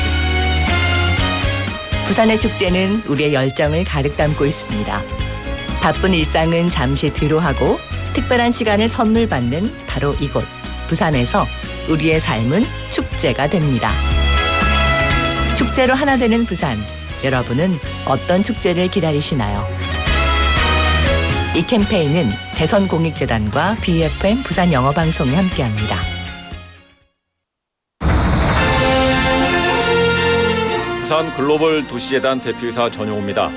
부산의 축제는 우리의 열정을 가득 담고 있습니다. 바쁜 일상은 잠시 뒤로하고 특별한 시간을 선물 받는 바로 이곳 부산에서 우리의 삶은 축제가 됩니다. 축제로 하나 되는 부산, 여러분은 어떤 축제를 기다리시나요? 이 캠페인은 대선공익재단과 BFM 부산영어방송이 함께합니다. 부산 글로벌 도시재단 대표이사 전용호입니다.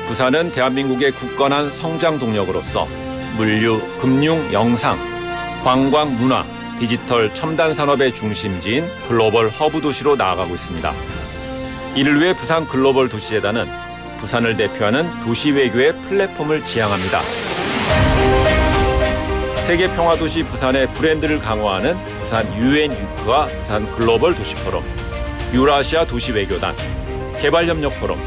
부산은 대한민국의 굳건한 성장 동력으로서 물류, 금융, 영상, 관광, 문화, 디지털, 첨단 산업의 중심지인 글로벌 허브 도시로 나아가고 있습니다. 이를 위해 부산 글로벌 도시재단은 부산을 대표하는 도시 외교의 플랫폼을 지향합니다. 세계 평화도시 부산의 브랜드를 강화하는 부산 UN 위크와 부산 글로벌 도시 포럼, 유라시아 도시 외교단, 개발협력 포럼,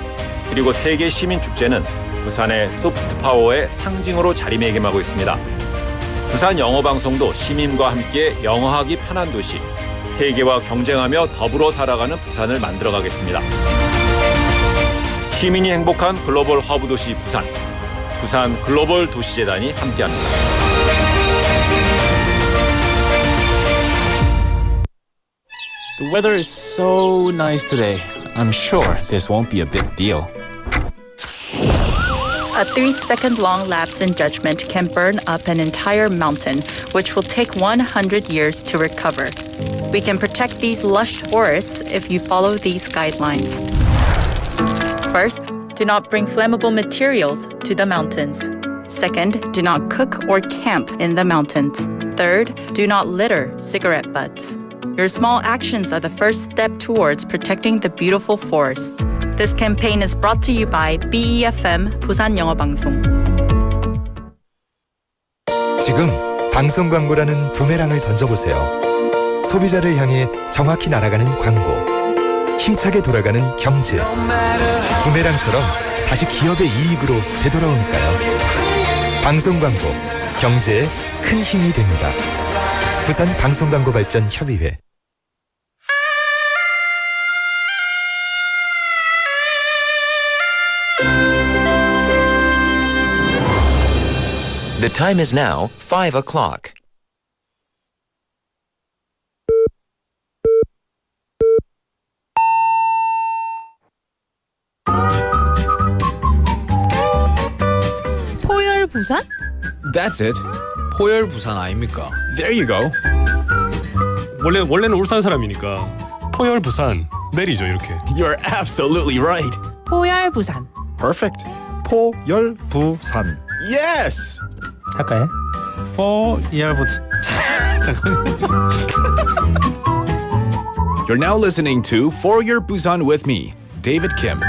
그리고 세계 시민축제는 부산의 소프트 파워의 상징으로 자리매김하고 있습니다. 부산 영어방송도 시민과 함께 영어하기 편한 도시, 세계와 경쟁하며 더불어 살아가는 부산을 만들어가겠습니다. 시민이 행복한 글로벌 허브 도시 부산, 부산 글로벌 도시재단이 함께합니다. The weather is so nice today. I'm sure this won't be a big deal. A 3-second long lapse in judgment can burn up an entire mountain, which will take 100 years to recover. We can protect these lush forests if you follow these guidelines. First, do not bring flammable materials to the mountains. Second, do not cook or camp in the mountains. Third, do not litter cigarette butts. Your small actions are the first step towards protecting the beautiful forest. This campaign is brought to you by BEFM 부산영어방송. 지금 방송 광고라는 부메랑을 던져보세요. 소비자를 향해 정확히 날아가는 광고. 힘차게 돌아가는 경제. 부메랑처럼 다시 기업의 이익으로 되돌아오니까요. 방송 광고, 경제에 큰 힘이 됩니다. 부산 방송광고발전협의회. The time is now 5 o'clock. 포열 부산? That's it. 포열 부산 아닙니까? There you go. 원래는 울산 사람이니까 포열 부산 내리죠 이렇게. You're absolutely right. 포열 부산. Perfect. 포열부산. Yes. 할까요? 포열 부산. 잠깐만요. You're now listening to For Your Busan with me, David Kim.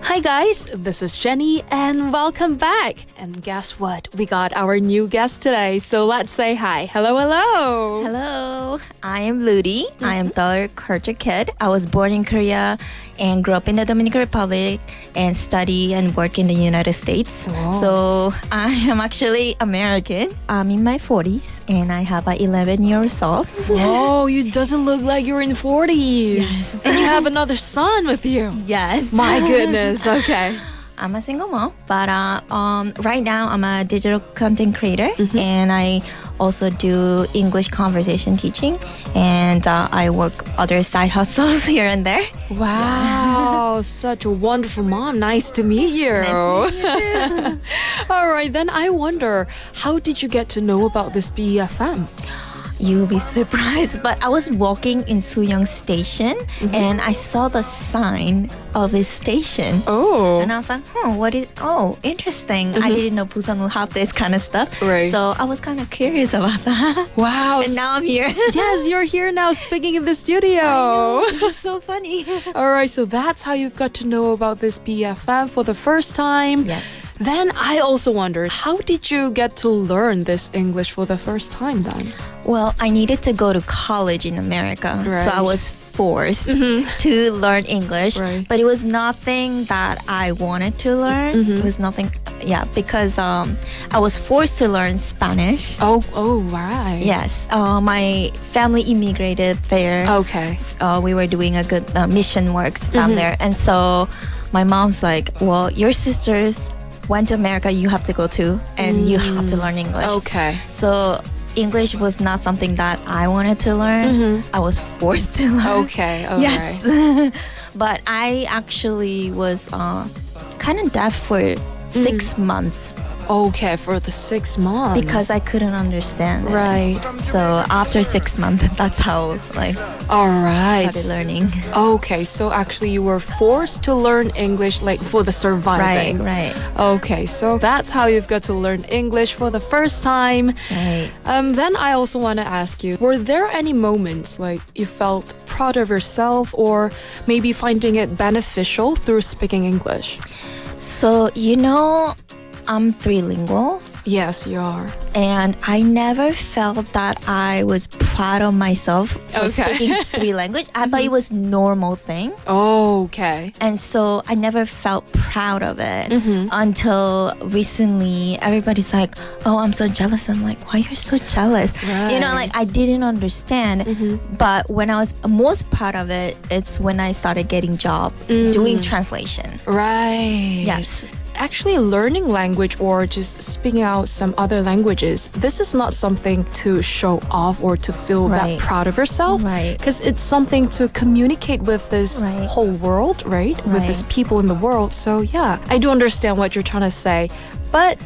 Hi guys, this is Jenny and welcome back. And guess what? We got our new guest today. So let's say hi. Hello, hello. Hello, I am Rudy. I am third culture kid. I was born in Korea and grew up in the Dominican Republic and study and work in the United States. So I am actually American. I'm in my 40s and I have an 11-year-old. Oh, you doesn't look like you're in 40s. Yes. And you have another son with you. Yes. My goodness. Okay. I'm a single mom, but right now I'm a digital content creator and I also do English conversation teaching and I work other side hustles here and there. Wow, such a wonderful mom. Nice to meet you. Nice to meet you too. All right, then I wonder, how did you get to know about this BFM? You'll be surprised, but I was walking in Suyong Station and I saw the sign of this station. Oh. And I was like, interesting. I didn't know Busan will have this kind of stuff. Right. So I was kind of curious about that. Wow. And now I'm here. Yes, you're here now speaking in the studio. It's so funny. All right, so that's how you've got to know about this BFM for the first time. Yes. Then I also wondered, how did you get to learn this English for the first time then? Well, I needed to go to college in America. Right. So I was forced to learn English. Right. But it was nothing that I wanted to learn. It was nothing, because I was forced to learn Spanish. Oh, right. Yes. My family immigrated there. Okay. We were doing a good mission works down there. And so my mom's like, well, your sisters went to America, you have to go too, and you have to learn English. Okay. So English was not something that I wanted to learn. I was forced to learn. Okay, all yes. right. But I actually was kind of deaf for 6 months. Okay, for the 6 months. Because I couldn't understand it. Right. So after 6 months, that's how All right. started learning. Okay, so actually you were forced to learn English like for the surviving. Right. Okay, so that's how you've got to learn English for the first time. Right. Then I also want to ask you, were there any moments like you felt proud of yourself or maybe finding it beneficial through speaking English? So, I'm trilingual. Yes, you are. And I never felt that I was proud of myself for speaking 3 languages. I thought it was normal thing. Okay. And so I never felt proud of it until recently. Everybody's like, oh, I'm so jealous. I'm like, why you're so jealous? Right. I didn't understand. But when I was most proud of it, it's when I started getting job doing translation. Right. Yes. Actually, learning language or just speaking out some other languages, this is not something to show off or to feel that proud of yourself. Right. Because it's something to communicate with this whole world, right? With these people in the world. So yeah, I do understand what you're trying to say. But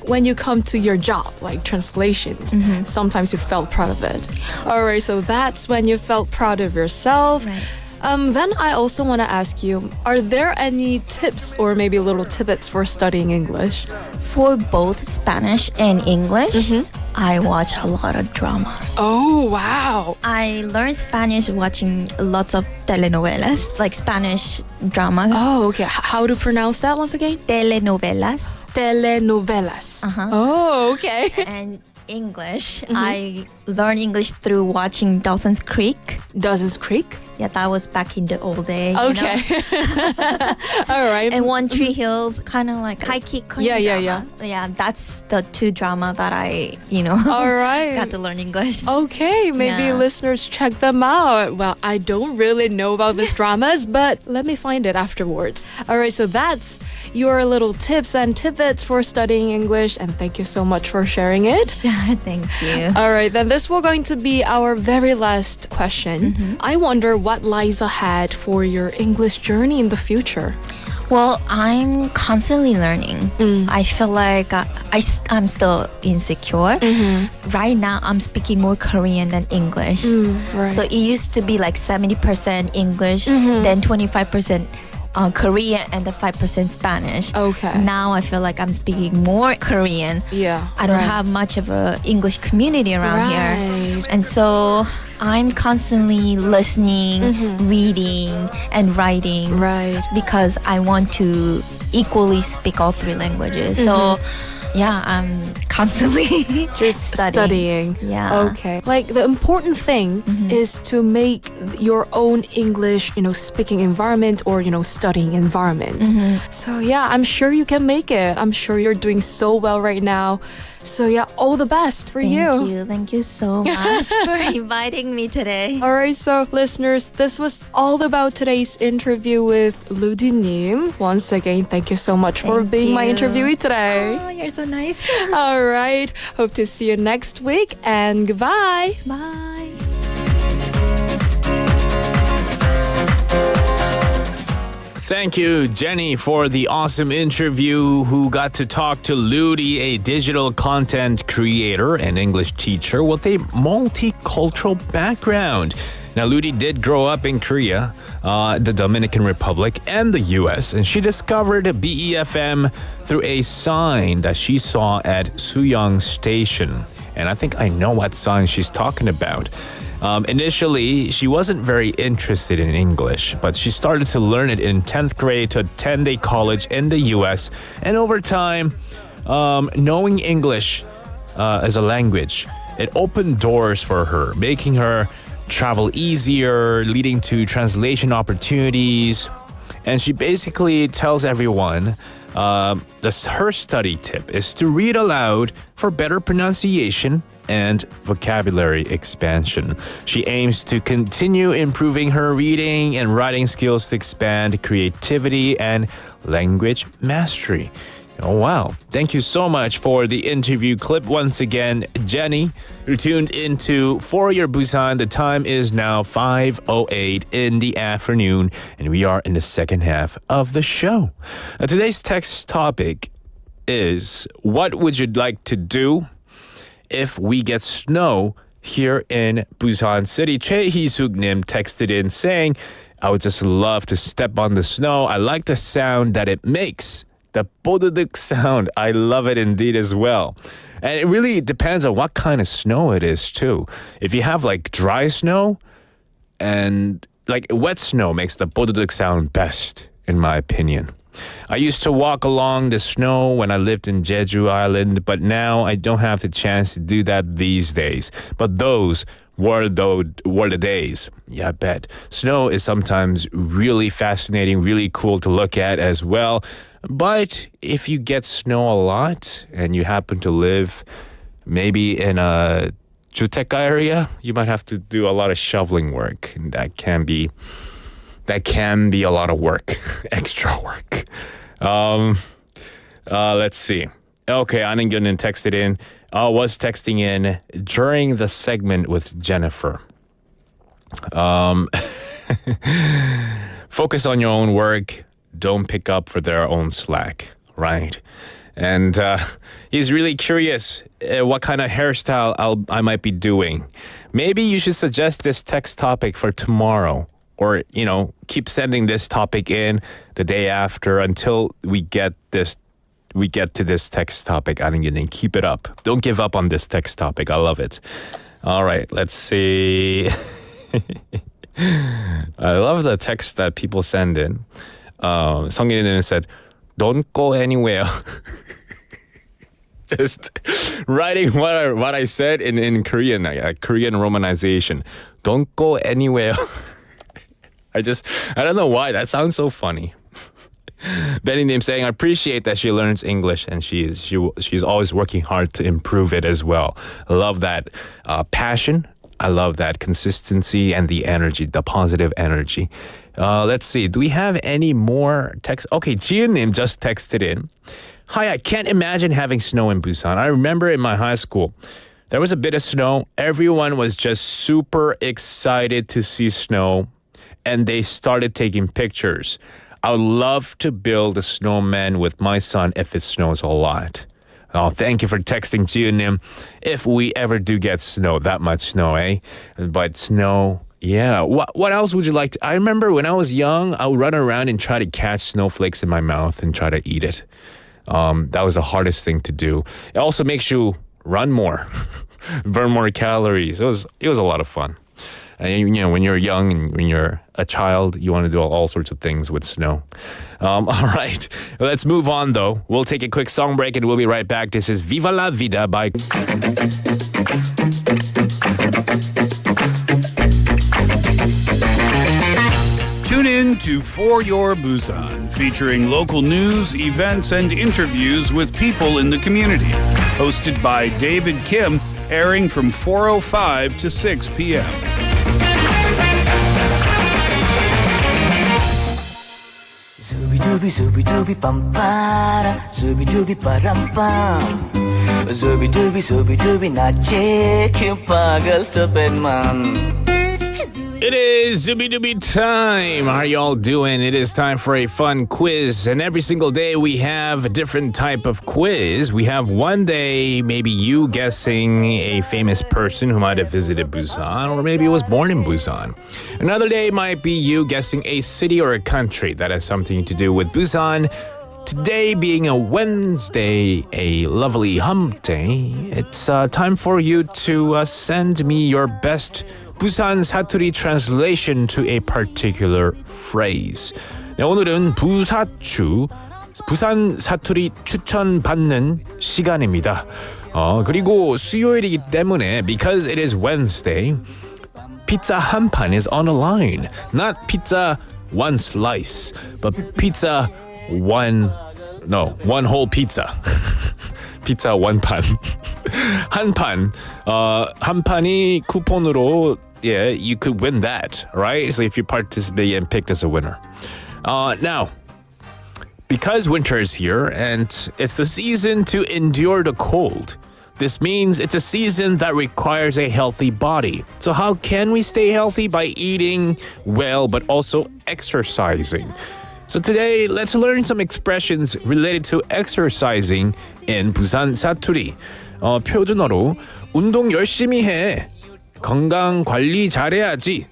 when you come to your job, like translations, sometimes you felt proud of it. All right, so that's when you felt proud of yourself. Right. Then I also want to ask you, are there any tips or maybe little tidbits for studying English? For both Spanish and English, I watch a lot of drama. Oh, wow. I learned Spanish watching lots of telenovelas, like Spanish drama. Oh, okay. How to pronounce that once again? Telenovelas. Telenovelas. Oh, okay. And English, I learned English through watching Dawson's Creek. Dawson's Creek? Yeah, that was back in the old days. Okay. All right. And One Tree Hill, kind of like high key Korean Yeah. drama. Yeah, that's the two drama that I, All right. got to learn English. Okay, maybe Yeah. listeners check them out. Well, I don't really know about these dramas, but let me find it afterwards. All right, so that's your little tips and tidbits for studying English, and thank you so much for sharing it. Thank you. All right, then this will going to be our very last question. I wonder what lies ahead for your English journey in the future. Well, I'm constantly learning. I feel like I'm still insecure. Right now, I'm speaking more Korean than English. Right. So it used to be like 70% English, then 25% Korean, and the 5% Spanish. Okay. Now I feel like I'm speaking more Korean. Yeah. I don't right. have much of a English community around here. Right. And so I'm constantly listening, reading, and writing. Right. Because I want to equally speak all three languages. So yeah, I'm constantly just studying. Yeah. Okay. Like the important thing is to make your own English, speaking environment or, studying environment. So yeah, I'm sure you can make it. I'm sure you're doing so well right now. So yeah, all the best for you. Thank you so much for inviting me today. All right, so listeners, this was all about today's interview with Rudy-님. Once again, thank you so much for Thank being my you. interviewee today. Oh, you're so nice. All right, hope to see you next week and goodbye. Bye. Thank you, Jenny, for the awesome interview. Who got to talk to Rudy, a digital content creator and English teacher with a multicultural background. Now, Rudy did grow up in Korea, the Dominican Republic, and the U.S., and she discovered BEFM through a sign that she saw at Suyong Station. And I think I know what sign she's talking about. Initially, she wasn't very interested in English, but she started to learn it in 10th grade to attend a college in the U.S. And over time, knowing English as a language, it opened doors for her, making her travel easier, leading to translation opportunities. And she basically tells everyone her study tip is to read aloud for better pronunciation and vocabulary expansion. She aims to continue improving her reading and writing skills to expand creativity and language mastery. Oh, wow. Thank you so much for the interview clip. Once again, Jenny, who tuned into For Your Busan. The time is now 5:08 in the afternoon, and we are in the second half of the show. Today's text topic is, what would you like to do if we get snow here in Busan City? Choi Hee-suk-nim texted in saying, I would just love to step on the snow. I like the sound that it makes. The boduduk sound. I love it indeed as well. And it really depends on what kind of snow it is too. If you have like dry snow and like wet snow makes the boduduk sound best, in my opinion. I used to walk along the snow when I lived in Jeju Island, but now I don't have the chance to do that these days. But those were the days. Yeah, I bet. Snow is sometimes really fascinating, really cool to look at as well. But if you get snow a lot and you happen to live maybe in a 주택가 area, you might have to do a lot of shoveling work. And that can be a lot of work, extra work. Let's see. Okay, Aningyonin texted in. Was texting in during the segment with Jennifer. Focus on your own work. Don't pick up for their own slack, right? And he's really curious what kind of hairstyle I might be doing. Maybe you should suggest this text topic for tomorrow. Or, keep sending this topic in the day after until we get to this text topic. And keep it up. Don't give up on this text topic. I love it. All right, let's see. I love the text that people send in. 성인님 said, don't go anywhere. Just writing what I said in Korean, Korean romanization. Don't go anywhere. I don't know why. That sounds so funny. Benny Nim saying, I appreciate that she learns English and she's always working hard to improve it as well. I love that passion. I love that consistency and the energy, the positive energy. Let's see. Do we have any more text? Okay, Jian Nim just texted in. Hi, I can't imagine having snow in Busan. I remember in my high school, there was a bit of snow. Everyone was just super excited to see snow and they started taking pictures. I would love to build a snowman with my son if it snows a lot. Oh, thank you for texting Jiunim. If we ever do get snow, that much snow, eh? But snow, yeah. What else would you like to... I remember when I was young, I would run around and try to catch snowflakes in my mouth and try to eat it. That was the hardest thing to do. It also makes you run more, burn more calories. It was a lot of fun. And, when you're young and when you're a child, you want to do all sorts of things with snow. All right. Let's move on, though. We'll take a quick song break and we'll be right back. This is Viva la Vida by... Tune in to For Your Busan, featuring local news, events, and interviews with people in the community. Hosted by David Kim, airing from 4:05 to 6 p.m. Zooby-dooby, zooby-dooby, bum-ba-da, zooby-dooby, ba-dum-bum. Zooby-dooby, zooby-dooby, 나चे क्यों पागल stupid man. It is Zooby Dooby time. How are y'all doing? It is time for a fun quiz. And every single day we have a different type of quiz. We have one day maybe you guessing a famous person who might have visited Busan, or maybe was born in Busan. Another day might be you guessing a city or a country that has something to do with Busan. Today being a Wednesday, a lovely hump day, it's time for you to send me your best Busan 사투리 translation to a particular phrase. 네, 오늘은 부산 사투리 추천받는 시간입니다. 그리고 수요일이기 때문에 because it is Wednesday, pizza 한 판 is on the line. Not pizza one slice, but pizza one whole pizza. pizza one 판. 한 판. 한 판이 쿠폰으로 yeah, you could win that, right? So if you participate and picked as a winner. Now, because winter is here and it's the season to endure the cold, this means it's a season that requires a healthy body. So how can we stay healthy? By eating well, but also exercising. So today, let's learn some expressions related to exercising in Busan 사투리. 표준어로 운동 열심히 해. 건강 관리 잘해야지.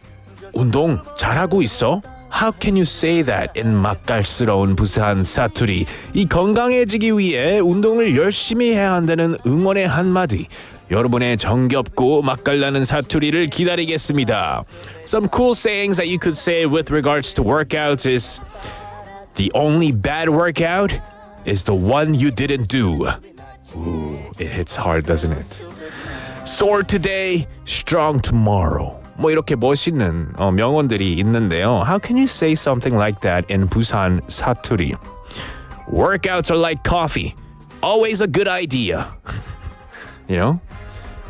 운동 잘하고 있어? How can you say that in 맛깔스러운 부산 사투리? 이 건강해지기 위해 운동을 열심히 해야 한다는 응원의 한마디. 여러분의 정겹고 맛깔나는 사투리를 기다리겠습니다. Some cool sayings that you could say with regards to workouts is the only bad workout is the one you didn't do. Ooh, it hits hard, doesn't it? Sore today, strong tomorrow. 뭐 이렇게 멋있는 명언들이 있는데요. How can you say something like that in Busan 사투리? Workouts are like coffee. Always a good idea. You know?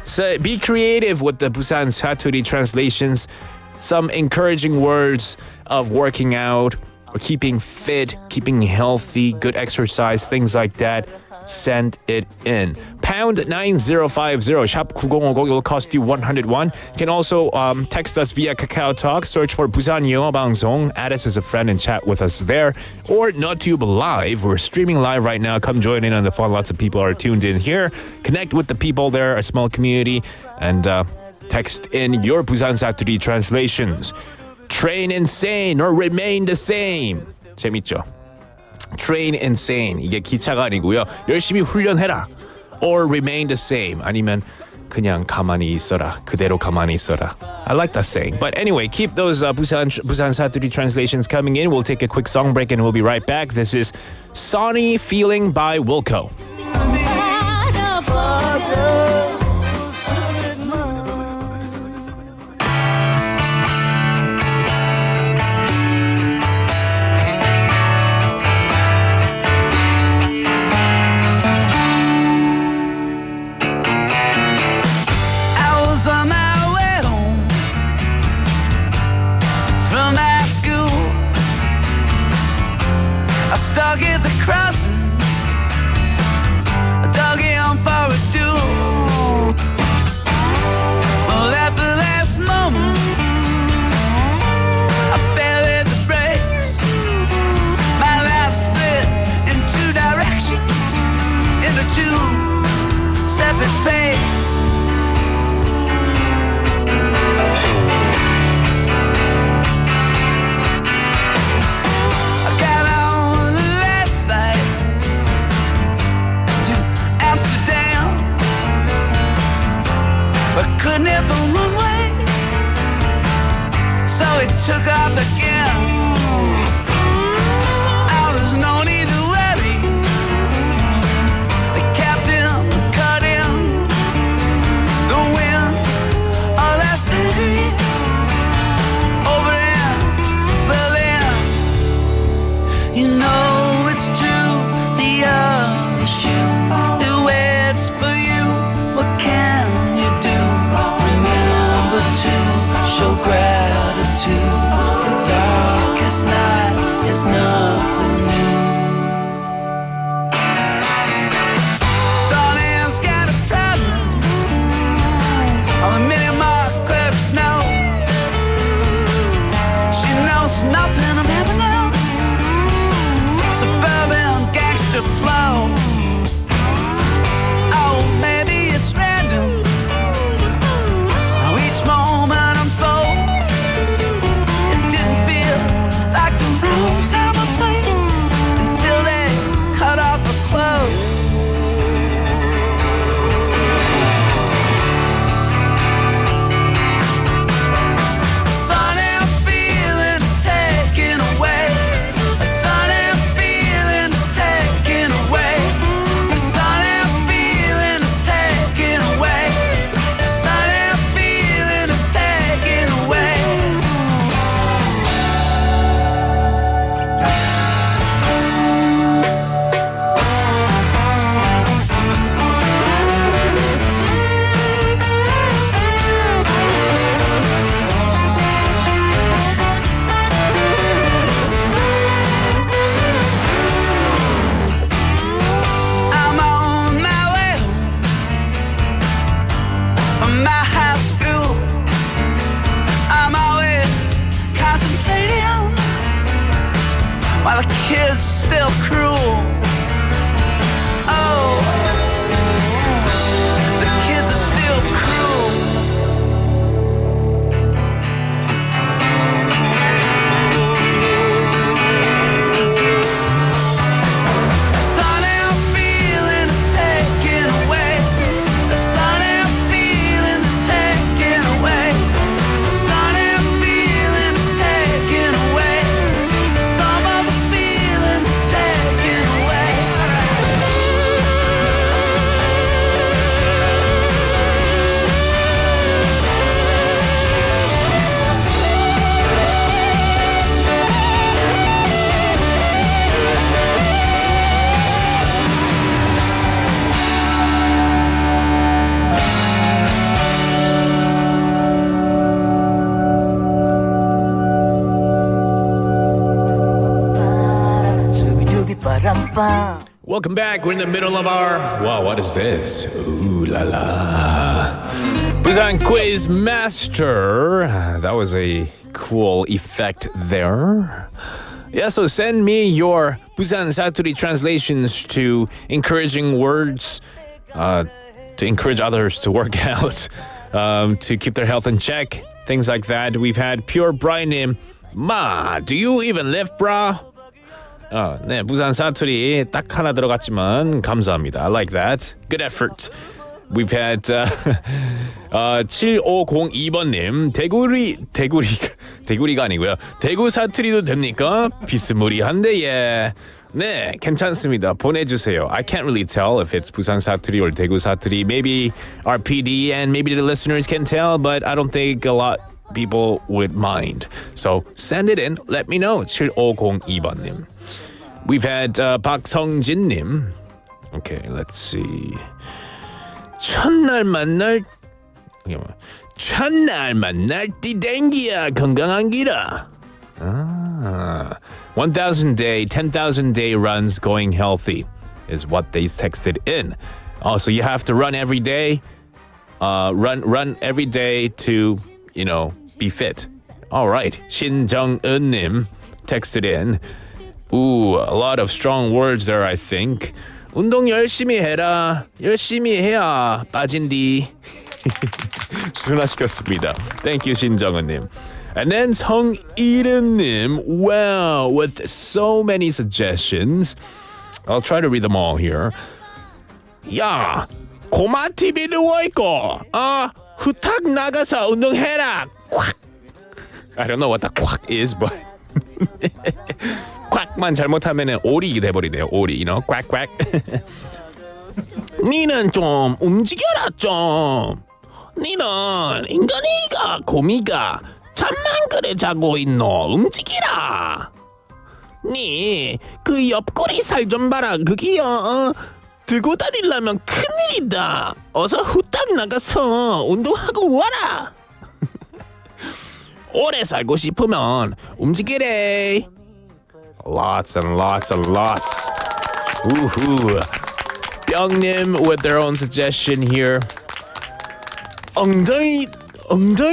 So be creative with the Busan 사투리 translations. Some encouraging words of working out or keeping fit, keeping healthy, good exercise, things like that. Send it in. Pound 9050 샵 9050 will cost you 101. You can also text us via Kakao Talk. Search for 부산영어방송. Add us as a friend and chat with us there. Or NotTube Live. We're streaming live right now. Come join in on the fun. Lots of people are tuned in here. Connect with the people there, a small community, and text in your Busan 사투리 translations. Train insane or remain the same. 재밌죠? Train insane. 이게 기차가 아니고요. 열심히 훈련해라. Or remain the same. 아니면 그냥 가만히 있어라. 그대로 가만히 있어라. I like that saying. But anyway, keep those Busan 사투리 translations coming in. We'll take a quick song break and we'll be right back. This is Sunny Feeling by Wilco. So he took off again. Oh, there's no need to worry. The captain cut in the winds of that city over in Berlin. You know it's true, the other shoe it waits for you. What can you do? Remember to show gratitude. The darkest night is nothing new. Sonny's got a problem on the mini-mart club snow. She knows nothing of evidence. Suburban gangster flow. Oh, maybe it's random how each moment unfolds. It didn't feel like the wrong time or place until they cut off her clothes. Sunny feeling is taken away. A sunny feeling is taken away. A sunny feeling is taken away. A sunny feeling is taken away. I'm on my way home from my high school. I'm always contemplating while the kids are still cruel. Oh, the kids are still cruel. Sunny feeling is taken away. The sunny feeling is taken away. The sunny feeling is taken away. Some of the feeling is taken away. Welcome back. We're in the middle of our... Wow, what is this? Ooh la la. Busan Quiz Master. That was a cool effect there. Yeah, so send me your Busan Saturi translations to encouraging words, to encourage others to work out, to keep their health in check, things like that. We've had Pure Brinim. Ma, do you even lift, brah? 네, 부산 사투리 딱 하나 들어갔지만 감사합니다. I like that. Good effort. We've had 7502번님 대구리가 아니고요. 대구 사투리도 됩니까? 비스무리한데 예. 네, 괜찮습니다. 보내주세요. I can't really tell if it's 부산 사투리 or 대구 사투리. Maybe our PD and maybe the listeners can tell, but I don't think a lot people would mind. So send it in. Let me know. 7502번님. We've had 박성진님. Okay, let's see. 첫날 만날 띠댕기야 건강한 기라. 1,000 day, 10,000 day runs going healthy is what they texted in. Oh, so you have to run every day. Run every day to, be fit. All right. 신정은님 texted in. Ooh, a lot of strong words there, I think. 운동 열심히 해라. 열심히 해야 빠진디. 순화시켰습니다. Thank you, 신정은님. And then 성이른님. Wow, with so many suggestions. I'll try to read them all here. 야, 고마 TV 누워있고 후딱 나가서 운동해라. 콱. I don't know what the quack is, but quack만 잘못하면은 오리 돼버리네요. 오리, you know, quack quack. 니는 좀 움직여라 좀. 니는 인간이가 고미가 잠만 그래 자고 있노. 움직이라. 니 그 옆구리 살 좀 봐라. 그기요. 들고 다니려면 큰일이다. 어서 후딱 나가서 운동하고 와라. 오래 살고 싶으면 움직이래. Lots and lots and lots. Woohoo. Byungnim with their own suggestion here. 엉덩이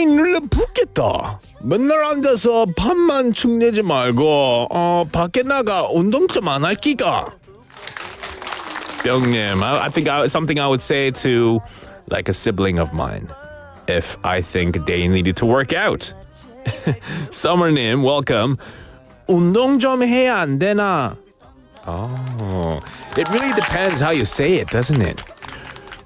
눌러 붓겠다. 맨날 앉아서 밥만 축내지 말고 밖에 나가 운동 좀 안 할 기가. Byungnim, I think something I would say to like a sibling of mine if I think they needed to work out. Summer님, welcome. 운동 좀 해야 안 되나? Oh, it really depends how you say it, doesn't it?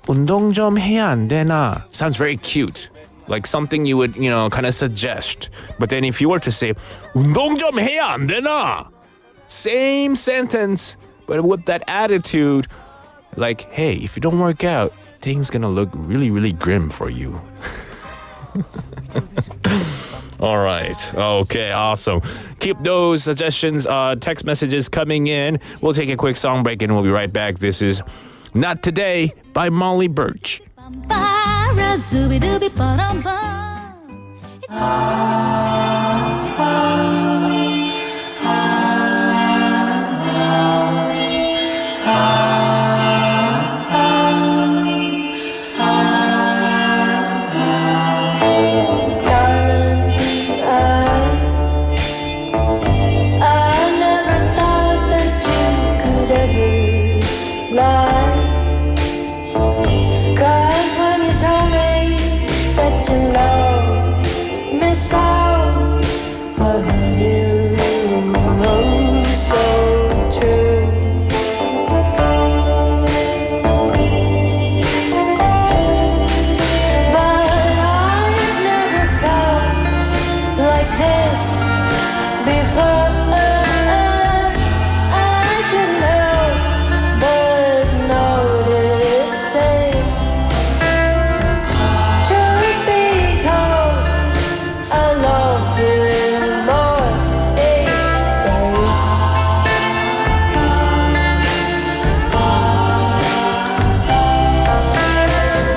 운동 좀 해야 안 되나? Sounds very cute. Like something you would, you know, kind of suggest. But then if you were to say, 운동 좀 해야 안 되나? Same sentence, but with that attitude, like, hey, if you don't work out, things gonna look really, really grim for you. All right. Okay, awesome. Keep those suggestions, text messages coming in. We'll take a quick song break and we'll be right back. This is Not Today by Molly Birch.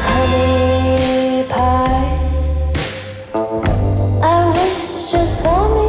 Honey pie, I wish you saw me.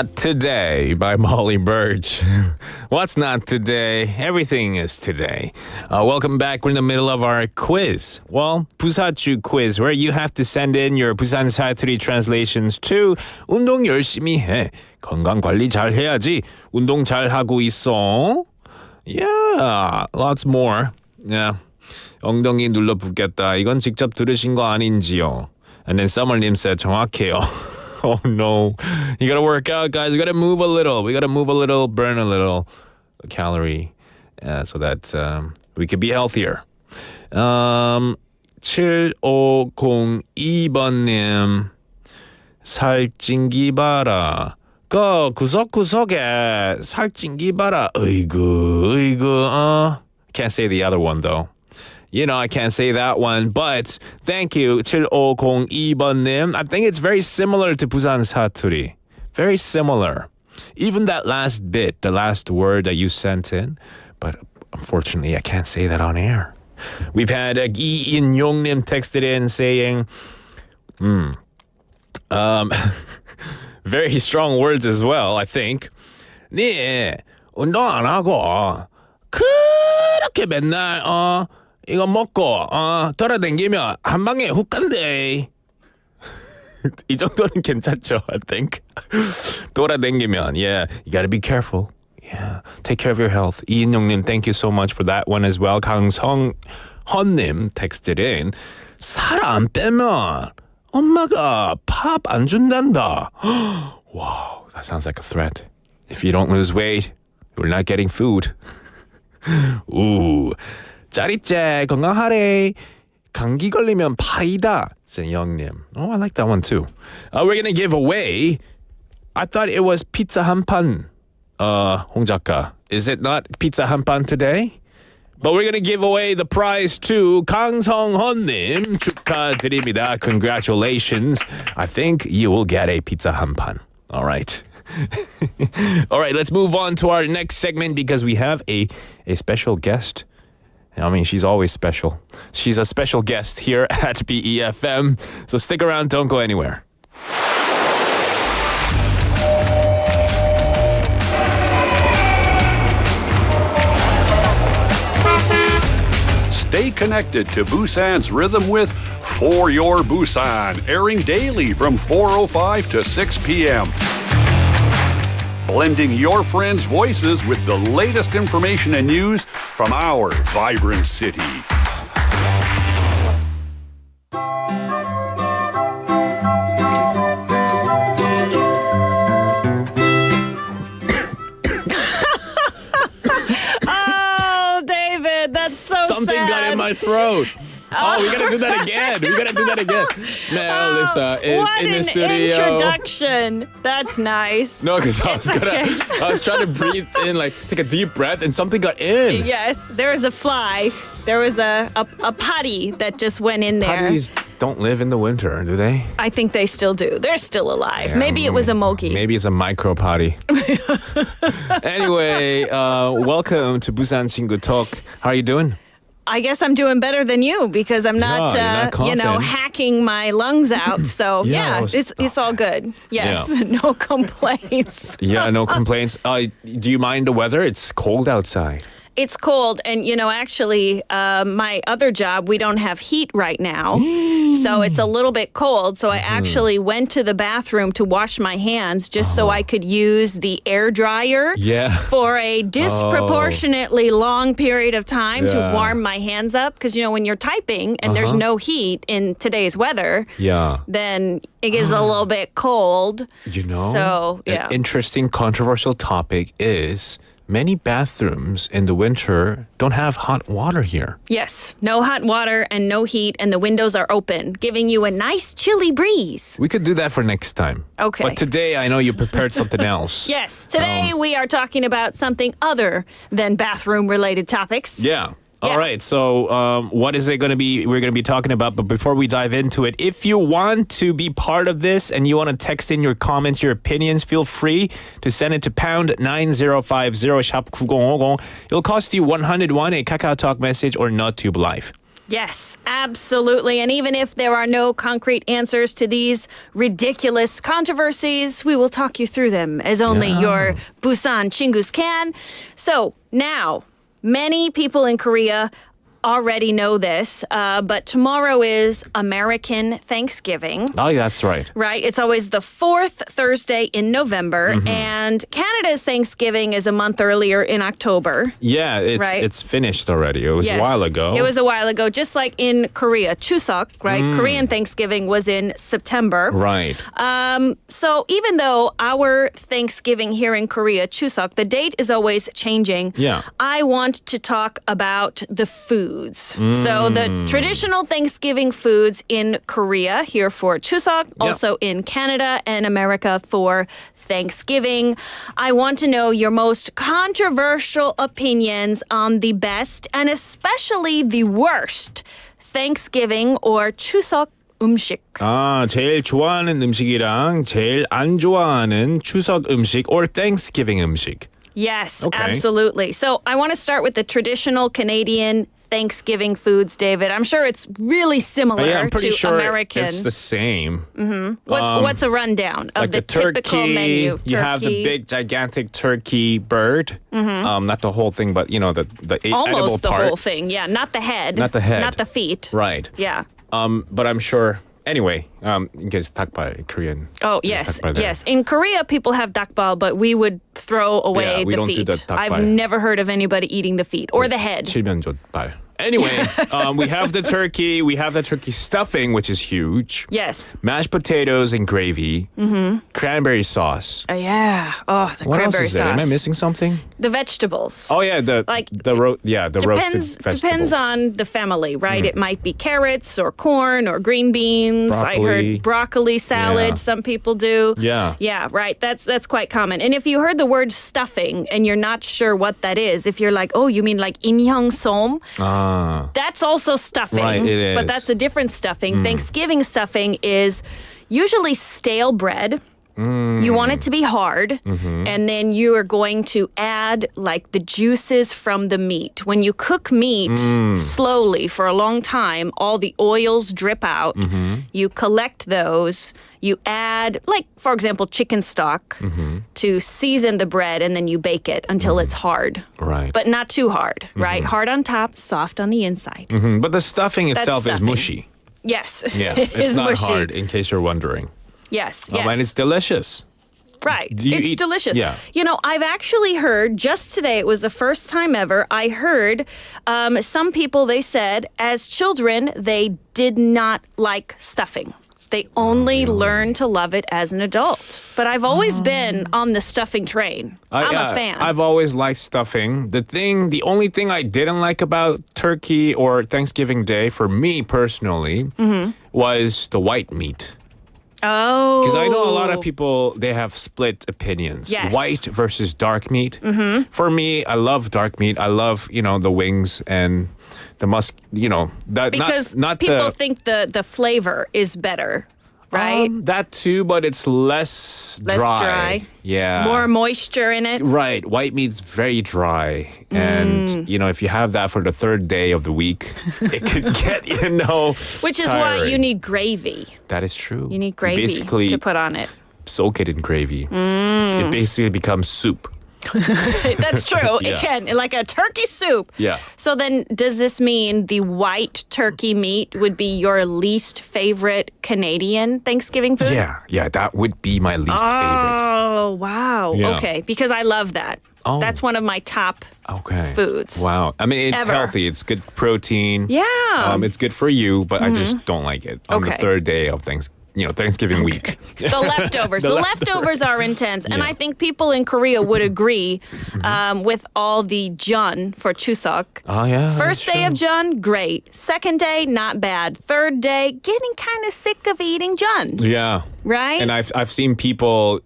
Not Today by Molly Birch. What's not today? Everything is today. Welcome back. We're in the middle of our quiz. Well, 부사주 quiz, where you have to send in your 부산 사투리 translations to 운동 열심히 해. 건강 관리 잘 해야지. 운동 잘 하고 있어. Yeah, lots more. Yeah. 엉덩이 눌러 붓겠다. 이건 직접 들으신 거 아닌지요? And then someone님 said 정확해요. Oh no. You gotta work out, guys. We gotta move a little. We gotta move a little, burn a little calorie so that we can be healthier. 7502번님 살찐기 봐라. 그 구석구석에 살찐기 봐라. 으이구. Can't say the other one though. You know, I can't say that one, but thank you, 7502번님. I think it's very similar to Busan 사투리. Very similar. Even that last bit, the last word that you sent in, but unfortunately, I can't say that on air. We've had 이인용님 texted in saying, very strong words as well, I think. 네, 운동 안 하고 그렇게 맨날 이거 먹고 돌아다니면 한 방에 훅 간대. 이 정도는 괜찮죠, I think. 돌아다니면, yeah, you gotta be careful. Yeah, take care of your health. 이인용님, thank you so much for that one as well. 강성헌님 texted in. 살 안 빼면 엄마가 밥 안 준단다. Wow, that sounds like a threat. If you don't lose weight, you're not getting food. Ooh. 짜릿째 건강하래. 감기 걸리면 파이다. 영님. Oh, I like that one too. We're gonna give away. I thought it was pizza 한 판. 홍 작가. Is it not pizza 한 판 today? But we're gonna give away the prize to 강성헌님. 축하드립니다. Congratulations. I think you will get a pizza 한 판. All right. All right, let's move on to our next segment because we have a special guest. I mean, she's always special. She's a special guest here at BEFM. So stick around, don't go anywhere. Stay connected to Busan's rhythm with For Your Busan, airing daily from 4:05 to 6 p.m. Blending your friends' voices with the latest information and news from our vibrant city. Oh, David, that's so Something sad. got in my throat. Oh, we gotta do that again. Mel, Lisa is what in the an studio. introduction. That's nice. No, because I was trying to breathe in, like take a deep breath, and something got in. Yes, there was a fly. There was a potty that just went in there. Potties don't live in the winter, do they? I think they still do. They're still alive. Maybe it was a monkey. Maybe it's a micro potty. Anyway, welcome to Busan 친구 Talk. How are you doing? I guess I'm doing better than you because I'm not, you're not hacking my lungs out. So Yeah, it's all good. Yes, Yeah. no complaints. Yeah, no complaints. Do you mind the weather? It's cold outside. It's cold, and actually, my other job, we don't have heat right now, so it's a little bit cold. So I actually went to the bathroom to wash my hands just so I could use the air dryer for a disproportionately long period of time to warm my hands up. Because when you're typing and there's no heat in today's weather, then it gets a little bit cold. So an interesting, controversial topic is. Many bathrooms in the winter don't have hot water here. Yes, no hot water and no heat, and the windows are open, giving you a nice chilly breeze. We could do that for next time. Okay. But today, I know you prepared something else. Yes, today we are talking about something other than bathroom-related topics. Yeah. All right. So what is it going to be we're going to be talking about? But before we dive into it, if you want to be part of this and you want to text in your comments, your opinions, feel free to send it to pound 9050 샵 9050. It'll cost you 101 a Kakao Talk message or NotTube Live. Yes, absolutely. And even if there are no concrete answers to these ridiculous controversies, we will talk you through them as only your Busan 친구s can. So now, many people in Korea already know this, but tomorrow is American Thanksgiving. Oh, that's right. Right? It's always the fourth Thursday in November, and Canada's Thanksgiving is a month earlier in October. Yeah, Right. it's finished already. It was a Yes. while ago. It was a while ago, just like in Korea, Chuseok, right? Korean Thanksgiving was in September. Right. So even though our Thanksgiving here in Korea, Chuseok, the date is always changing. Yeah. I want to talk about the foods. So the traditional Thanksgiving foods in Korea here for Chuseok, also in Canada and America for Thanksgiving. I want to know your most controversial opinions on the best and especially the worst Thanksgiving or Chuseok 음식. 아, 제일 좋아하는 음식이랑 제일 안 좋아하는 추석 음식 or Thanksgiving 음식. Yes, Okay. absolutely. So I want to start with the traditional Canadian Thanksgiving foods, David. I'm sure it's really similar Yeah, I'm pretty to sure American. it's the same. What's a rundown of Like the turkey, typical menu? you have the big gigantic turkey bird. Not the whole thing, but you know the edible almost the part. whole thing. Yeah, not the head. Not the head. Not the feet. Right. Yeah. But I'm sure. Anyway, you guys 닭발 Korean. Oh, There's yes, 닭발 there. yes. In Korea, people have dakbal, but we would throw away Yeah, we the don't feet. do the dakbal. I've never heard of anybody eating the feet or the head. 칠면조발. Anyway, we have the turkey. We have the turkey stuffing, which is huge. Yes. Mashed potatoes and gravy. Cranberry sauce. Yeah. Oh, the What else cranberry is there? Am I sauce. missing something? The vegetables. Oh yeah, the roasted vegetables. Depends on the family, right? It might be carrots or corn or green beans. I Broccoli. heard broccoli salad. Yeah. Some people do. Yeah. Yeah, right. That's quite common. And if you heard the word stuffing and you're not sure what that is, if you're like, oh, you mean like 인형솜? That's also stuffing. Right, it But is. that's a different stuffing. Thanksgiving stuffing is usually stale bread. You want it to be hard, and then you are going to add like the juices from the meat. When you cook meat slowly for a long time, all the oils drip out. You collect those. You add, like, for example, chicken stock to season the bread, and then you bake it until it's hard. Right. But not too hard, right? Hard on top, soft on the inside. But the stuffing That's itself is stuffing. mushy. Yes. Yeah, It it's is not mushy. hard, in case you're wondering. Yes, yes. And it's delicious. Right. Do you It's eat- delicious. Yeah. You know, I've actually heard just today, it was the first time ever, I heard some people, they said, as children, they did not like stuffing. They only learned to love it as an adult. But I've always been on the stuffing train. I'm a fan. I've always liked stuffing. The only thing I didn't like about Turkey or Thanksgiving Day, for me personally, was the white meat. Oh. Because I know a lot of people, they have split opinions. Yes. White versus dark meat. For me, I love dark meat. I love, the wings and the Because not people the, think the flavor is better, right? that too, but it's less dry. Yeah. More moisture in it. Right. White meat's very dry. And, if you have that for the third day of the week, it could get, Which is why you tiring. need gravy. That is true. You need gravy basically to put on it. soak it in gravy. It basically becomes soup. That's true. Yeah. It can, like a turkey soup. Yeah. So then, does this mean the white turkey meat would be your least favorite Canadian Thanksgiving food? Yeah, that would be my least favorite. Oh, wow. Yeah. Okay, because I love that. Oh. That's one of my top Okay. foods. Wow. I mean, it's Ever. healthy. It's good protein. Yeah. It's good for you, but I just don't like it on the Okay. third day of Thanksgiving week. The leftovers. The leftovers are intense. And Yeah. I think people in Korea would agree with all the jeon for Chuseok. Oh, yeah. First day of jeon, great. Second day, not bad. Third day, getting kind of sick of eating jeon. Yeah. Right? And I've seen people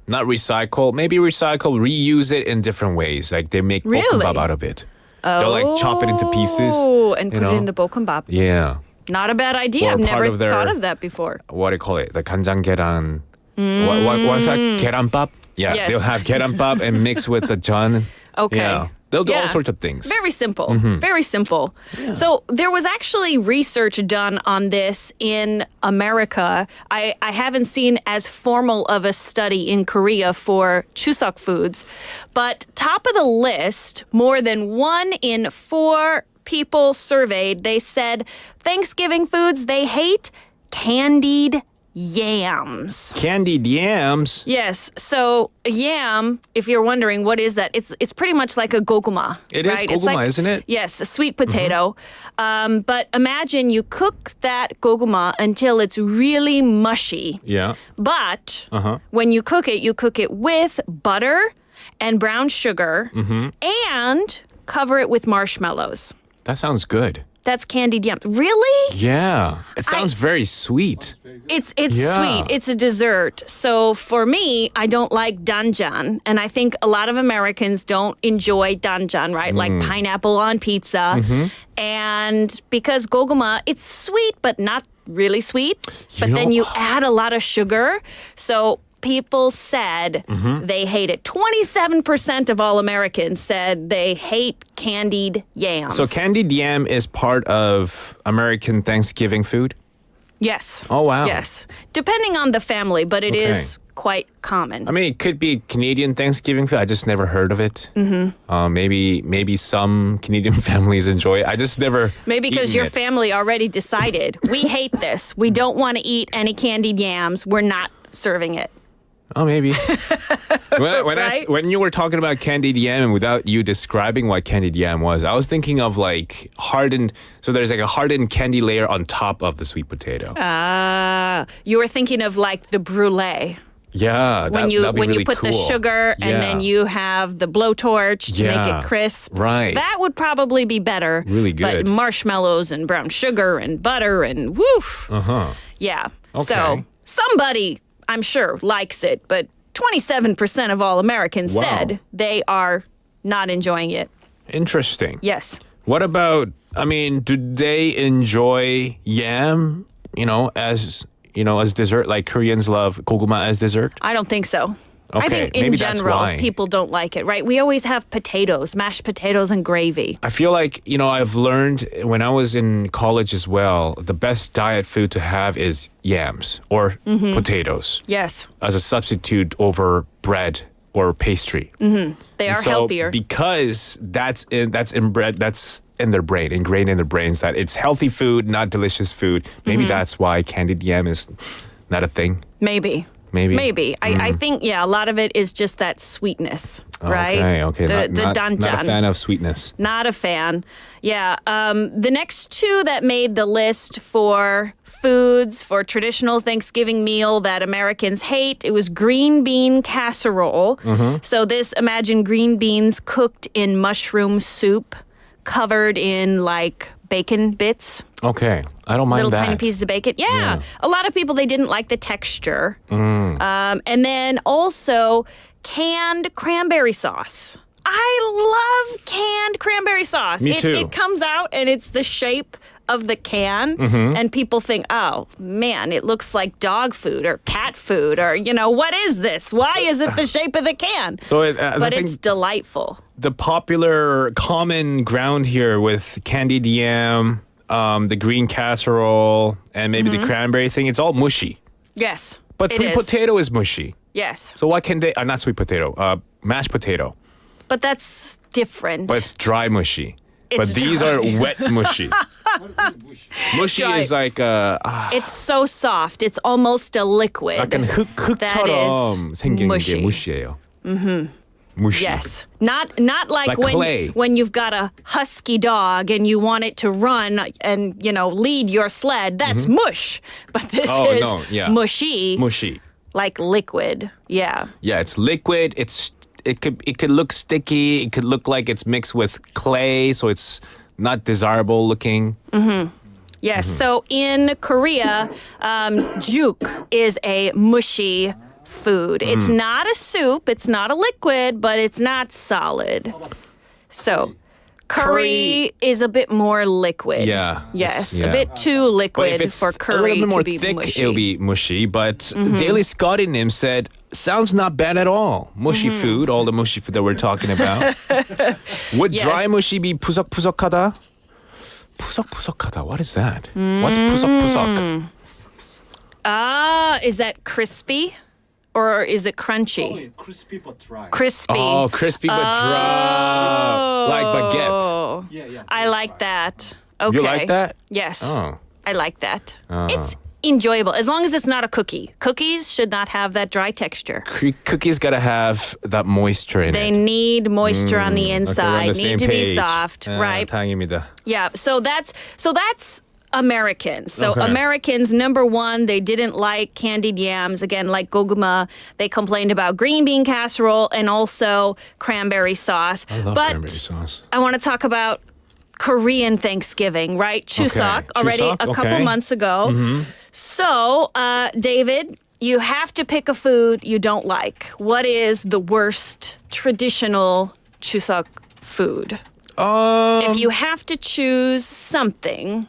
not recycle, reuse it in different ways. Like they make Really? bokkeumbap out of it. They'll like chop it into pieces. Oh, and put it in the bokkeumbap. Yeah. Not a bad idea. Or I've part never of their- thought of that before. What do you call it? The 간장 계란. What's that? 계란밥? Yeah, Yes. they'll have 계란밥 and mix with the jeon. Okay. Yeah. They'll do all Yeah. sorts of things. Very simple. Very simple. So there was actually research done on this in America. I haven't seen as formal of a study in Korea for Chuseok foods, but top of the list, more than 1 in 4 people surveyed, they said Thanksgiving foods they hate, candied yams. Candied yams. Yes. So a yam, if you're wondering what is that, it's pretty much like a goguma. It is right? goguma, isn't it? Yes, a sweet potato. But imagine you cook that goguma until it's really mushy. Yeah. But when you cook it with butter and brown sugar and cover it with marshmallows. That sounds good. That's candied yam. Really? Yeah. It sounds very sweet. It's Yeah. sweet. It's a dessert. So for me, I don't like danjan, and I think a lot of Americans don't enjoy danjan, right? Like pineapple on pizza. And because goguma, it's sweet but not really sweet. But then you add a lot of sugar. So people said they hate it. 27% of all Americans said they hate candied yams. So candied yam is part of American Thanksgiving food? Yes. Oh, wow. Yes. Depending on the family, but it is quite common. I mean, it could be Canadian Thanksgiving food. I just never heard of it. Maybe some Canadian families enjoy it. I just never. Maybe because eaten your it. family already decided, we hate this. We don't want to eat any candied yams. We're not serving it. Oh, maybe. Right? When you were talking about candied yam and without you describing what candied yam was, I was thinking of like hardened. So there's like a hardened candy layer on top of the sweet potato. You were thinking of like the brulee. Yeah, When you that'd be really put cool. the sugar and Yeah. then you have the blowtorch to make Yeah. it crisp. Right. That would probably be better. Really good. But marshmallows and brown sugar and butter and woof. Yeah. So Okay. somebody, I'm sure, likes it, but 27% of all Americans Wow. said they are not enjoying it. Interesting. Yes. What about, I mean, do they enjoy yam, as dessert, like Koreans love goguma as dessert? I don't think so. I Okay, think in maybe that's general, why. people don't like it, right? We always have potatoes, mashed potatoes and gravy. I feel like, I've learned when I was in college as well, the best diet food to have is yams or potatoes Yes. as a substitute over bread or pastry. They are healthier. Because that's in their brain, ingrained in their brains that it's healthy food, not delicious food. Maybe that's why candied yam is not a thing. Maybe. Maybe. I think, a lot of it is just that sweetness, right? Okay. The Not a danjan. fan of sweetness. Not a fan. Yeah. The next two that made the list for foods for traditional Thanksgiving meal that Americans hate, it was green bean casserole. So imagine green beans cooked in mushroom soup, covered in like bacon bits. Okay, I don't mind Little that. tiny pieces of bacon. Yeah. A lot of people, they didn't like the texture. And then also canned cranberry sauce. I love canned cranberry sauce. Me too. It comes out and it's the shape of the can. And people think, oh, man, it looks like dog food or cat food or, what is this? Why is it the shape of the can? So But it's delightful. The popular common ground here with candied yam, the green casserole, and maybe the cranberry thing, it's all mushy. Yes. But it sweet is. potato is mushy. Yes. So what can they, not sweet potato, mashed potato. But that's different. But it's dry mushy. But It's these dry. are wet mushy. Mushy Dry. is like It's so soft. It's almost a liquid. 약간 흙처럼 생긴 mushy. 게 무시예요. Mushy. Yes. Not like Like clay. when you've got a husky dog and you want it to run and, lead your sled. That's mush. But this is mushy. Mushy. Like liquid. Yeah. Yeah, it's liquid. It could look sticky. It could look like it's mixed with clay, so it's not desirable looking. Yes. So in Korea, juk is a mushy food. It's not a soup. It's not a liquid, but it's not solid. So Curry is a bit more liquid. Yeah. Yes, yeah. a bit too But liquid if it's for a curry little bit more to be thick, mushy. it'll be mushy. But Daily Scotty Nim said, sounds not bad at all. Mushy food, all the mushy food that we're talking about. Would Yes. dry mushy be 푸석푸석하다? 푸석푸석하다. What is that? What's 푸석푸석? Is that crispy? Or is it crunchy? crispy but dry. Crispy. Oh, crispy but dry. Like baguette. Oh. I like that. Okay. You like that? Yes. Oh. I like that. It's enjoyable as long as it's not a cookie. Cookies should not have that dry texture. Cookies gotta have that moisture in They it. need moisture on the Okay, we're on inside. the same Need to be page. soft, right? 다행입니다. Yeah. So that's Americans. So Okay. Americans, number one, they didn't like candied yams. Again, like goguma, they complained about green bean casserole and also cranberry sauce. I love but cranberry sauce. I want to talk about Korean Thanksgiving, right? Chuseok, already Chuseok, a couple okay. months ago. So, David, you have to pick a food you don't like. What is the worst traditional Chuseok food? If you have to choose something,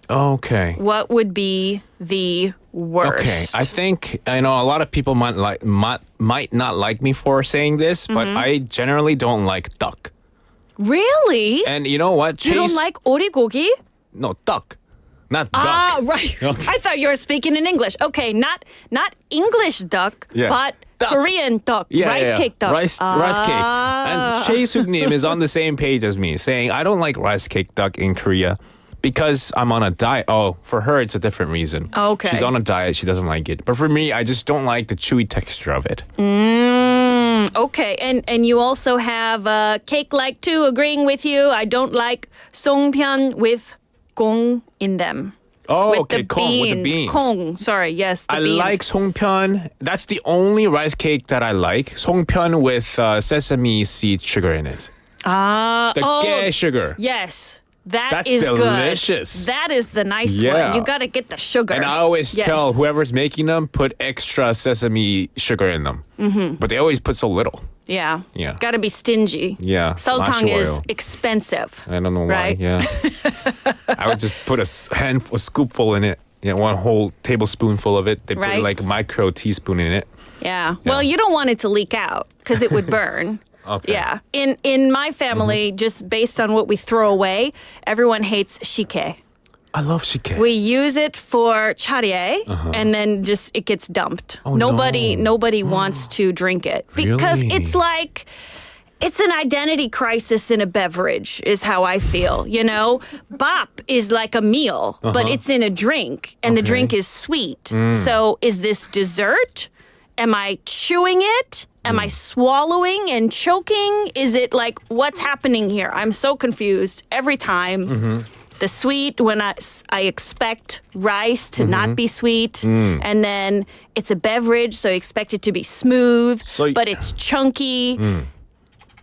Okay. what would be the worst? Okay, I think I know a lot of people might not like me for saying this, but I generally don't like duck. Really? And you know what? You don't like origogi? No, duck, not duck. Ah, right. Okay. I thought you were speaking in English. Okay, not English duck, Yeah. but Duck. Korean duck, rice cake duck. Rice cake. And Chae Suk-nim is on the same page as me, saying I don't like rice cake duck in Korea. Because I'm on a diet. Oh, for her, it's a different reason. Okay. She's on a diet. She doesn't like it. But for me, I just don't like the chewy texture of it. Okay, and you also have cake like too, agreeing with you. I don't like songpyeon with gong in them. Oh, with okay, the kong, with the beans. Kong, sorry, yes, the I beans. like songpyeon. That's the only rice cake that I like. Songpyeon with sesame seed sugar in it. The gay sugar. Yes. That's is delicious. good. That is the nice Yeah. one. You got to get the sugar. And I always Yes. tell whoever's making them, put extra sesame sugar in them. But they always put so little. Yeah. Yeah. Got to be stingy. Yeah. Sultang is 아쉬워요. expensive. I don't know Right? why. Yeah. I would just put a scoopful in it. Yeah, one whole tablespoonful of it. They Right. put like a micro teaspoon in it. Yeah. Well, you don't want it to leak out because it would burn. Okay. Yeah. In my family, just based on what we throw away, everyone hates shike. I love shike. We use it for charie, and then just it gets dumped. Oh, nobody wants to drink it because Really? it's like it's an identity crisis in a beverage is how I feel. You know, bop is like a meal, but it's in a drink, and the drink is sweet. So is this dessert? Am I chewing it? Am I swallowing and choking? Is it like, what's happening here? I'm so confused every time. The sweet, when I expect rice to not be sweet. And then it's a beverage, so I expect it to be smooth, but it's chunky.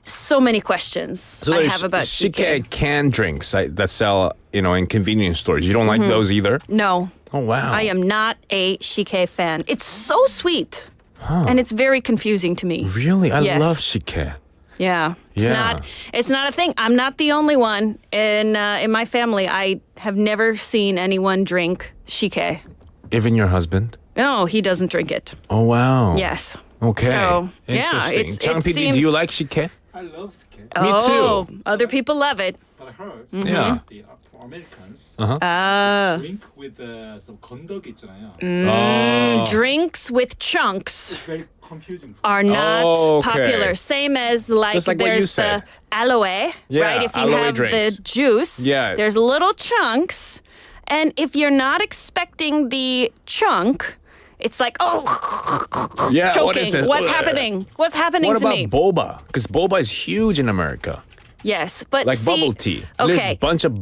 So many questions So I there's have about shike canned drinks that sell, in convenience stores. You don't like those either? No. Oh, wow. I am not a shike fan. It's so sweet. And it's very confusing to me. Really? I Yes. love shike. Yeah. Yeah. It's not a thing. I'm not the only one in my family. I have never seen anyone drink shike. Even your husband? No, he doesn't drink it. Oh, wow. Yes. Okay. So, yeah, Interesting. it Chang PD, seems- do you like shike? I love skate. Me Oh, too. other people love it. But I heard Yeah. for Americans Uh-huh. drink with some 건더기 있잖아요. Drinks with chunks It's very confusing. are not Oh, okay. popular. Same as like, Just like what you there's the said. aloe, Yeah, right? If you aloe have drinks. the juice, Yeah. there's little chunks. And if you're not expecting the chunk, it's like, oh, Yeah, choking. what is this? What's happening? What's happening What to about me? boba? Because boba is huge in America. Yes, but Like see, bubble tea. There's Okay, a bunch of,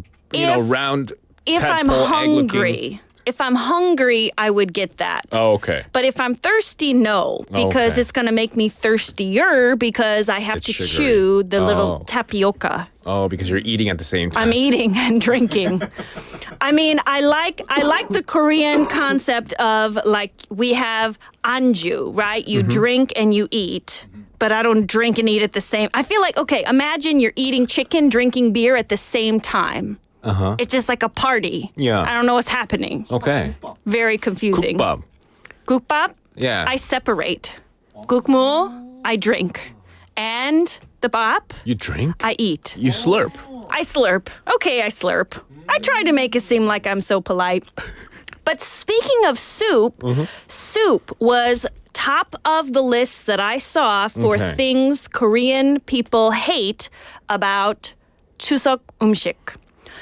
round if I'm tadpole, egg-looking- hungry, if I'm hungry, I would get that. Oh, okay. But if I'm thirsty, no, because Okay. it's going to make me thirstier because I have It's to sugary. chew the little Oh. tapioca. Oh, because you're eating at the same time. I'm eating and drinking. I mean, I like the Korean concept of like we have anju, right? You drink and you eat. but I don't drink and eat at the same. I feel like, okay, imagine you're eating chicken, drinking beer at the same time. Uh-huh. It's just like a party. Yeah. I don't know what's happening. Okay. Very confusing. 국밥. Gukbap, Yeah. I separate. Gukmul, I drink. And the bap, You drink? I eat. You slurp. I slurp. Okay, I slurp. I try to make it seem like I'm so polite. But speaking of soup, soup was top of the list that I saw for Okay. things Korean people hate about Chuseok 음식.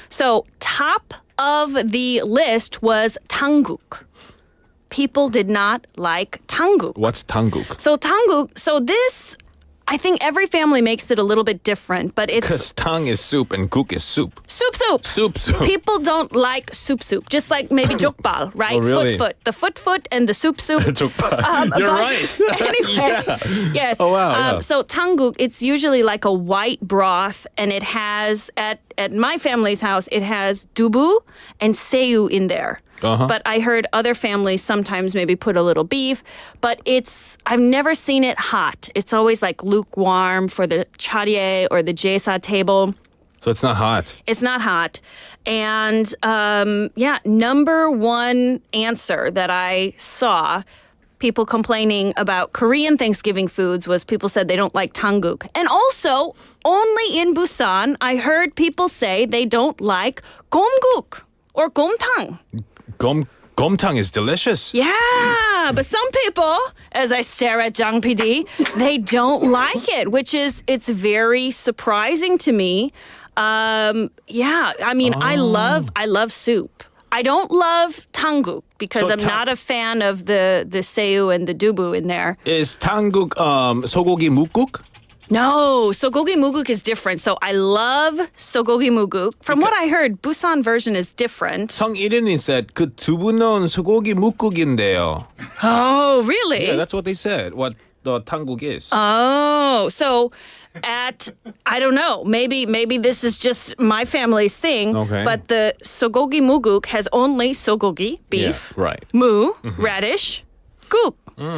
So top of the list was tangguk. People did not like tangguk. What's tangguk? So tangguk, so this, I think every family makes it a little bit different, but it's Because tang is soup and guk is soup. soup. Soup. People don't like soup. Just like maybe jokbal, right? Oh, really? Foot. The foot and the soup. Jokbal. You're but right. Anyway, yes. Oh, wow, yeah. So tangguk, it's usually like a white broth, and it has, at my family's house, it has dubu and seiyu in there. Uh-huh. But I heard other families sometimes maybe put a little beef, but I've never seen it hot. It's always like lukewarm for the charie or the jesa table. So it's not hot. It's not hot. And number one answer that I saw people complaining about Korean Thanksgiving foods was people said they don't like tangguk. And also, only in Busan, I heard people say they don't like gomguk or gomtang. Gomtang is delicious. Yeah, but some people, as I stare at Jang PD, they don't like it, it's very surprising to me. I love soup. I don't love tangguk because So I'm not a fan of the seiyu and the dubu in there. Is tangguk sogogi mukguk? No, sogogi muguk is different. So I love sogogi muguk. From what I heard, Busan version is different. 성일인이 said 그 두부 넣은 소고기 묵국인데요. Oh, really? Yeah, that's what they said. What the tangguk is. Oh, so I don't know, maybe this is just my family's thing, Okay. but the sogogi muguk has only sogogi, beef, Yeah, right. mu, radish, guk,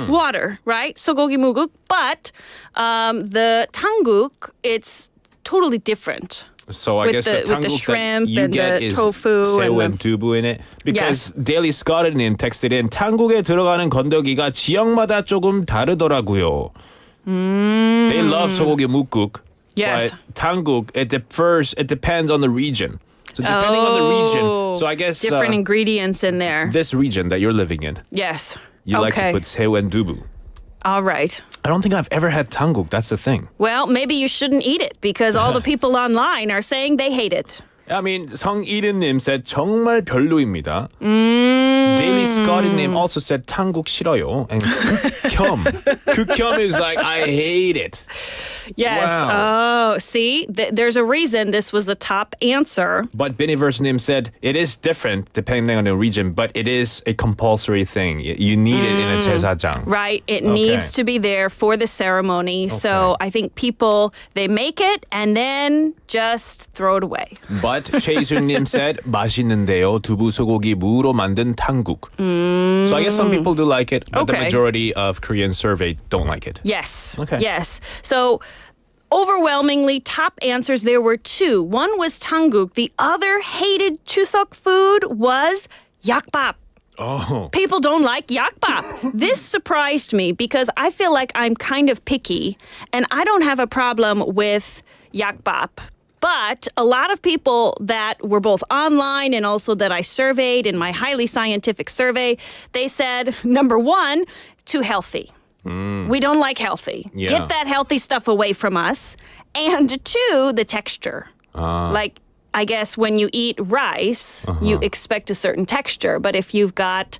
water, right? Sogogi muguk, but the tangguk, it's totally different. So I with guess the- the with the tangguk shrimp that you and get the is tofu 새우 and and dubu in it. Because Yes. Daily Scotland님 texted in tangguk에 들어가는 건더기가 지역마다 조금 다르더라고요. They love 소고기 묵국. Yes. But tangguk, it depends on the region. So depending on the region, so I guess different ingredients in there. this region that you're living in, Yes. you like okay. to put 새우 and dubu. All right. I don't think I've ever had tangguk. That's the thing. Well, maybe you shouldn't eat it because all the people online are saying they hate it. I mean, 성이른님 said 정말 별로입니다. Daily Scotty님 also said tangguk 싫어요. And 극혐 is like I hate it. Yes. Wow. Oh, see, there's a reason this was the top answer. But Biniverse님 said it is different depending on the region, but it is a compulsory thing. You need it in a 제사장. Right. It needs to be there for the ceremony. So I think people, they make it and then just throw it away. But 최희수님 said 맛있는데요. 두부 소고기 무로 만든 tangguk. So I guess some people do like it, but the Okay. majority of Korean survey don't like it. Yes. Okay. Yes. So overwhelmingly, top answers there were two. One was tangguk. The other hated Chuseok food was yakbap. Oh. People don't like yakbap. This surprised me because I feel like I'm kind of picky and I don't have a problem with yakbap. But a lot of people that were both online and also that I surveyed in my highly scientific survey, they said, number one, too healthy. We don't like healthy. Yeah. Get that healthy stuff away from us. And two, the texture. Like, I guess when you eat rice, you expect a certain texture. But if you've got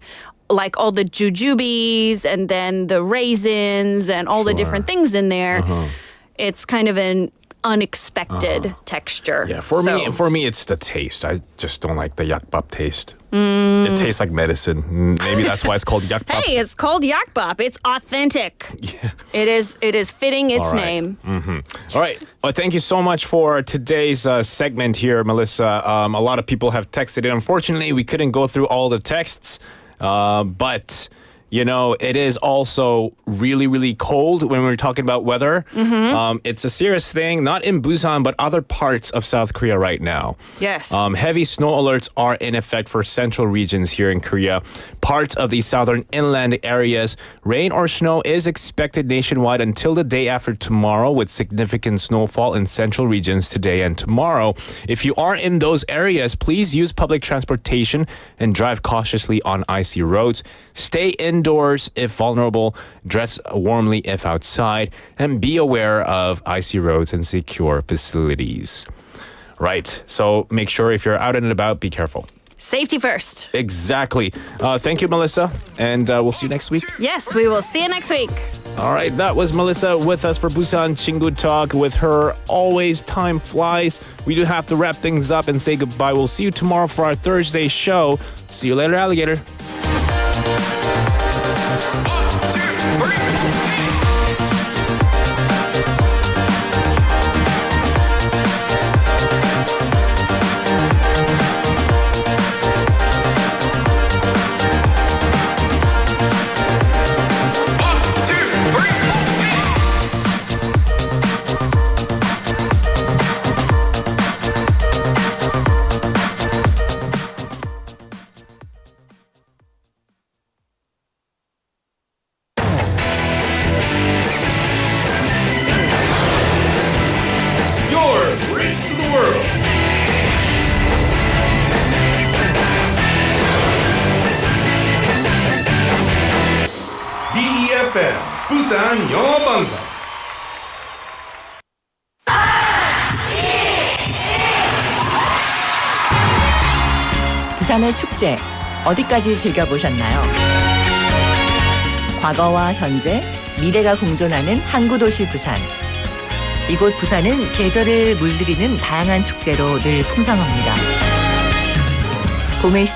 like all the jujubes and then the raisins and all the different things in there, it's kind of an unexpected texture. Yeah, for me, it's the taste. I just don't like the yakbap taste. It tastes like medicine. Maybe that's why it's called yakbap. Hey, it's called yakbap. It's authentic. Yeah. It is fitting its All right. name. All right. Well, thank you so much for today's segment here, Melissa. A lot of people have texted in. Unfortunately, we couldn't go through all the texts, but You know, it is also really, really cold when we're talking about weather. It's a serious thing, not in Busan, but other parts of South Korea right now. Yes. Heavy snow alerts are in effect for central regions here in Korea. Parts of the southern inland areas, rain or snow is expected nationwide until the day after tomorrow, with significant snowfall in central regions today and tomorrow. If you are in those areas, please use public transportation and drive cautiously on icy roads. Stay indoors if vulnerable, dress warmly if outside, and be aware of icy roads and secure facilities. Right, so make sure if you're out and about, be careful. Safety first. Exactly. Thank you, Melissa, and we'll see you next week. Yes, we will see you next week. All right, that was Melissa with us for Busan Chingu Talk. With her, always time flies. We do have to wrap things up and say goodbye. We'll see you tomorrow for our Thursday show. See you later, alligator. 부산영어방송. 부산의 축제 어디까지 즐겨보셨나요? 과거와 현재, 미래가 공존하는 항구도시 부산. 이곳 부산은 계절을 물들이는 다양한 축제로 늘 풍성합니다. 봄의 시작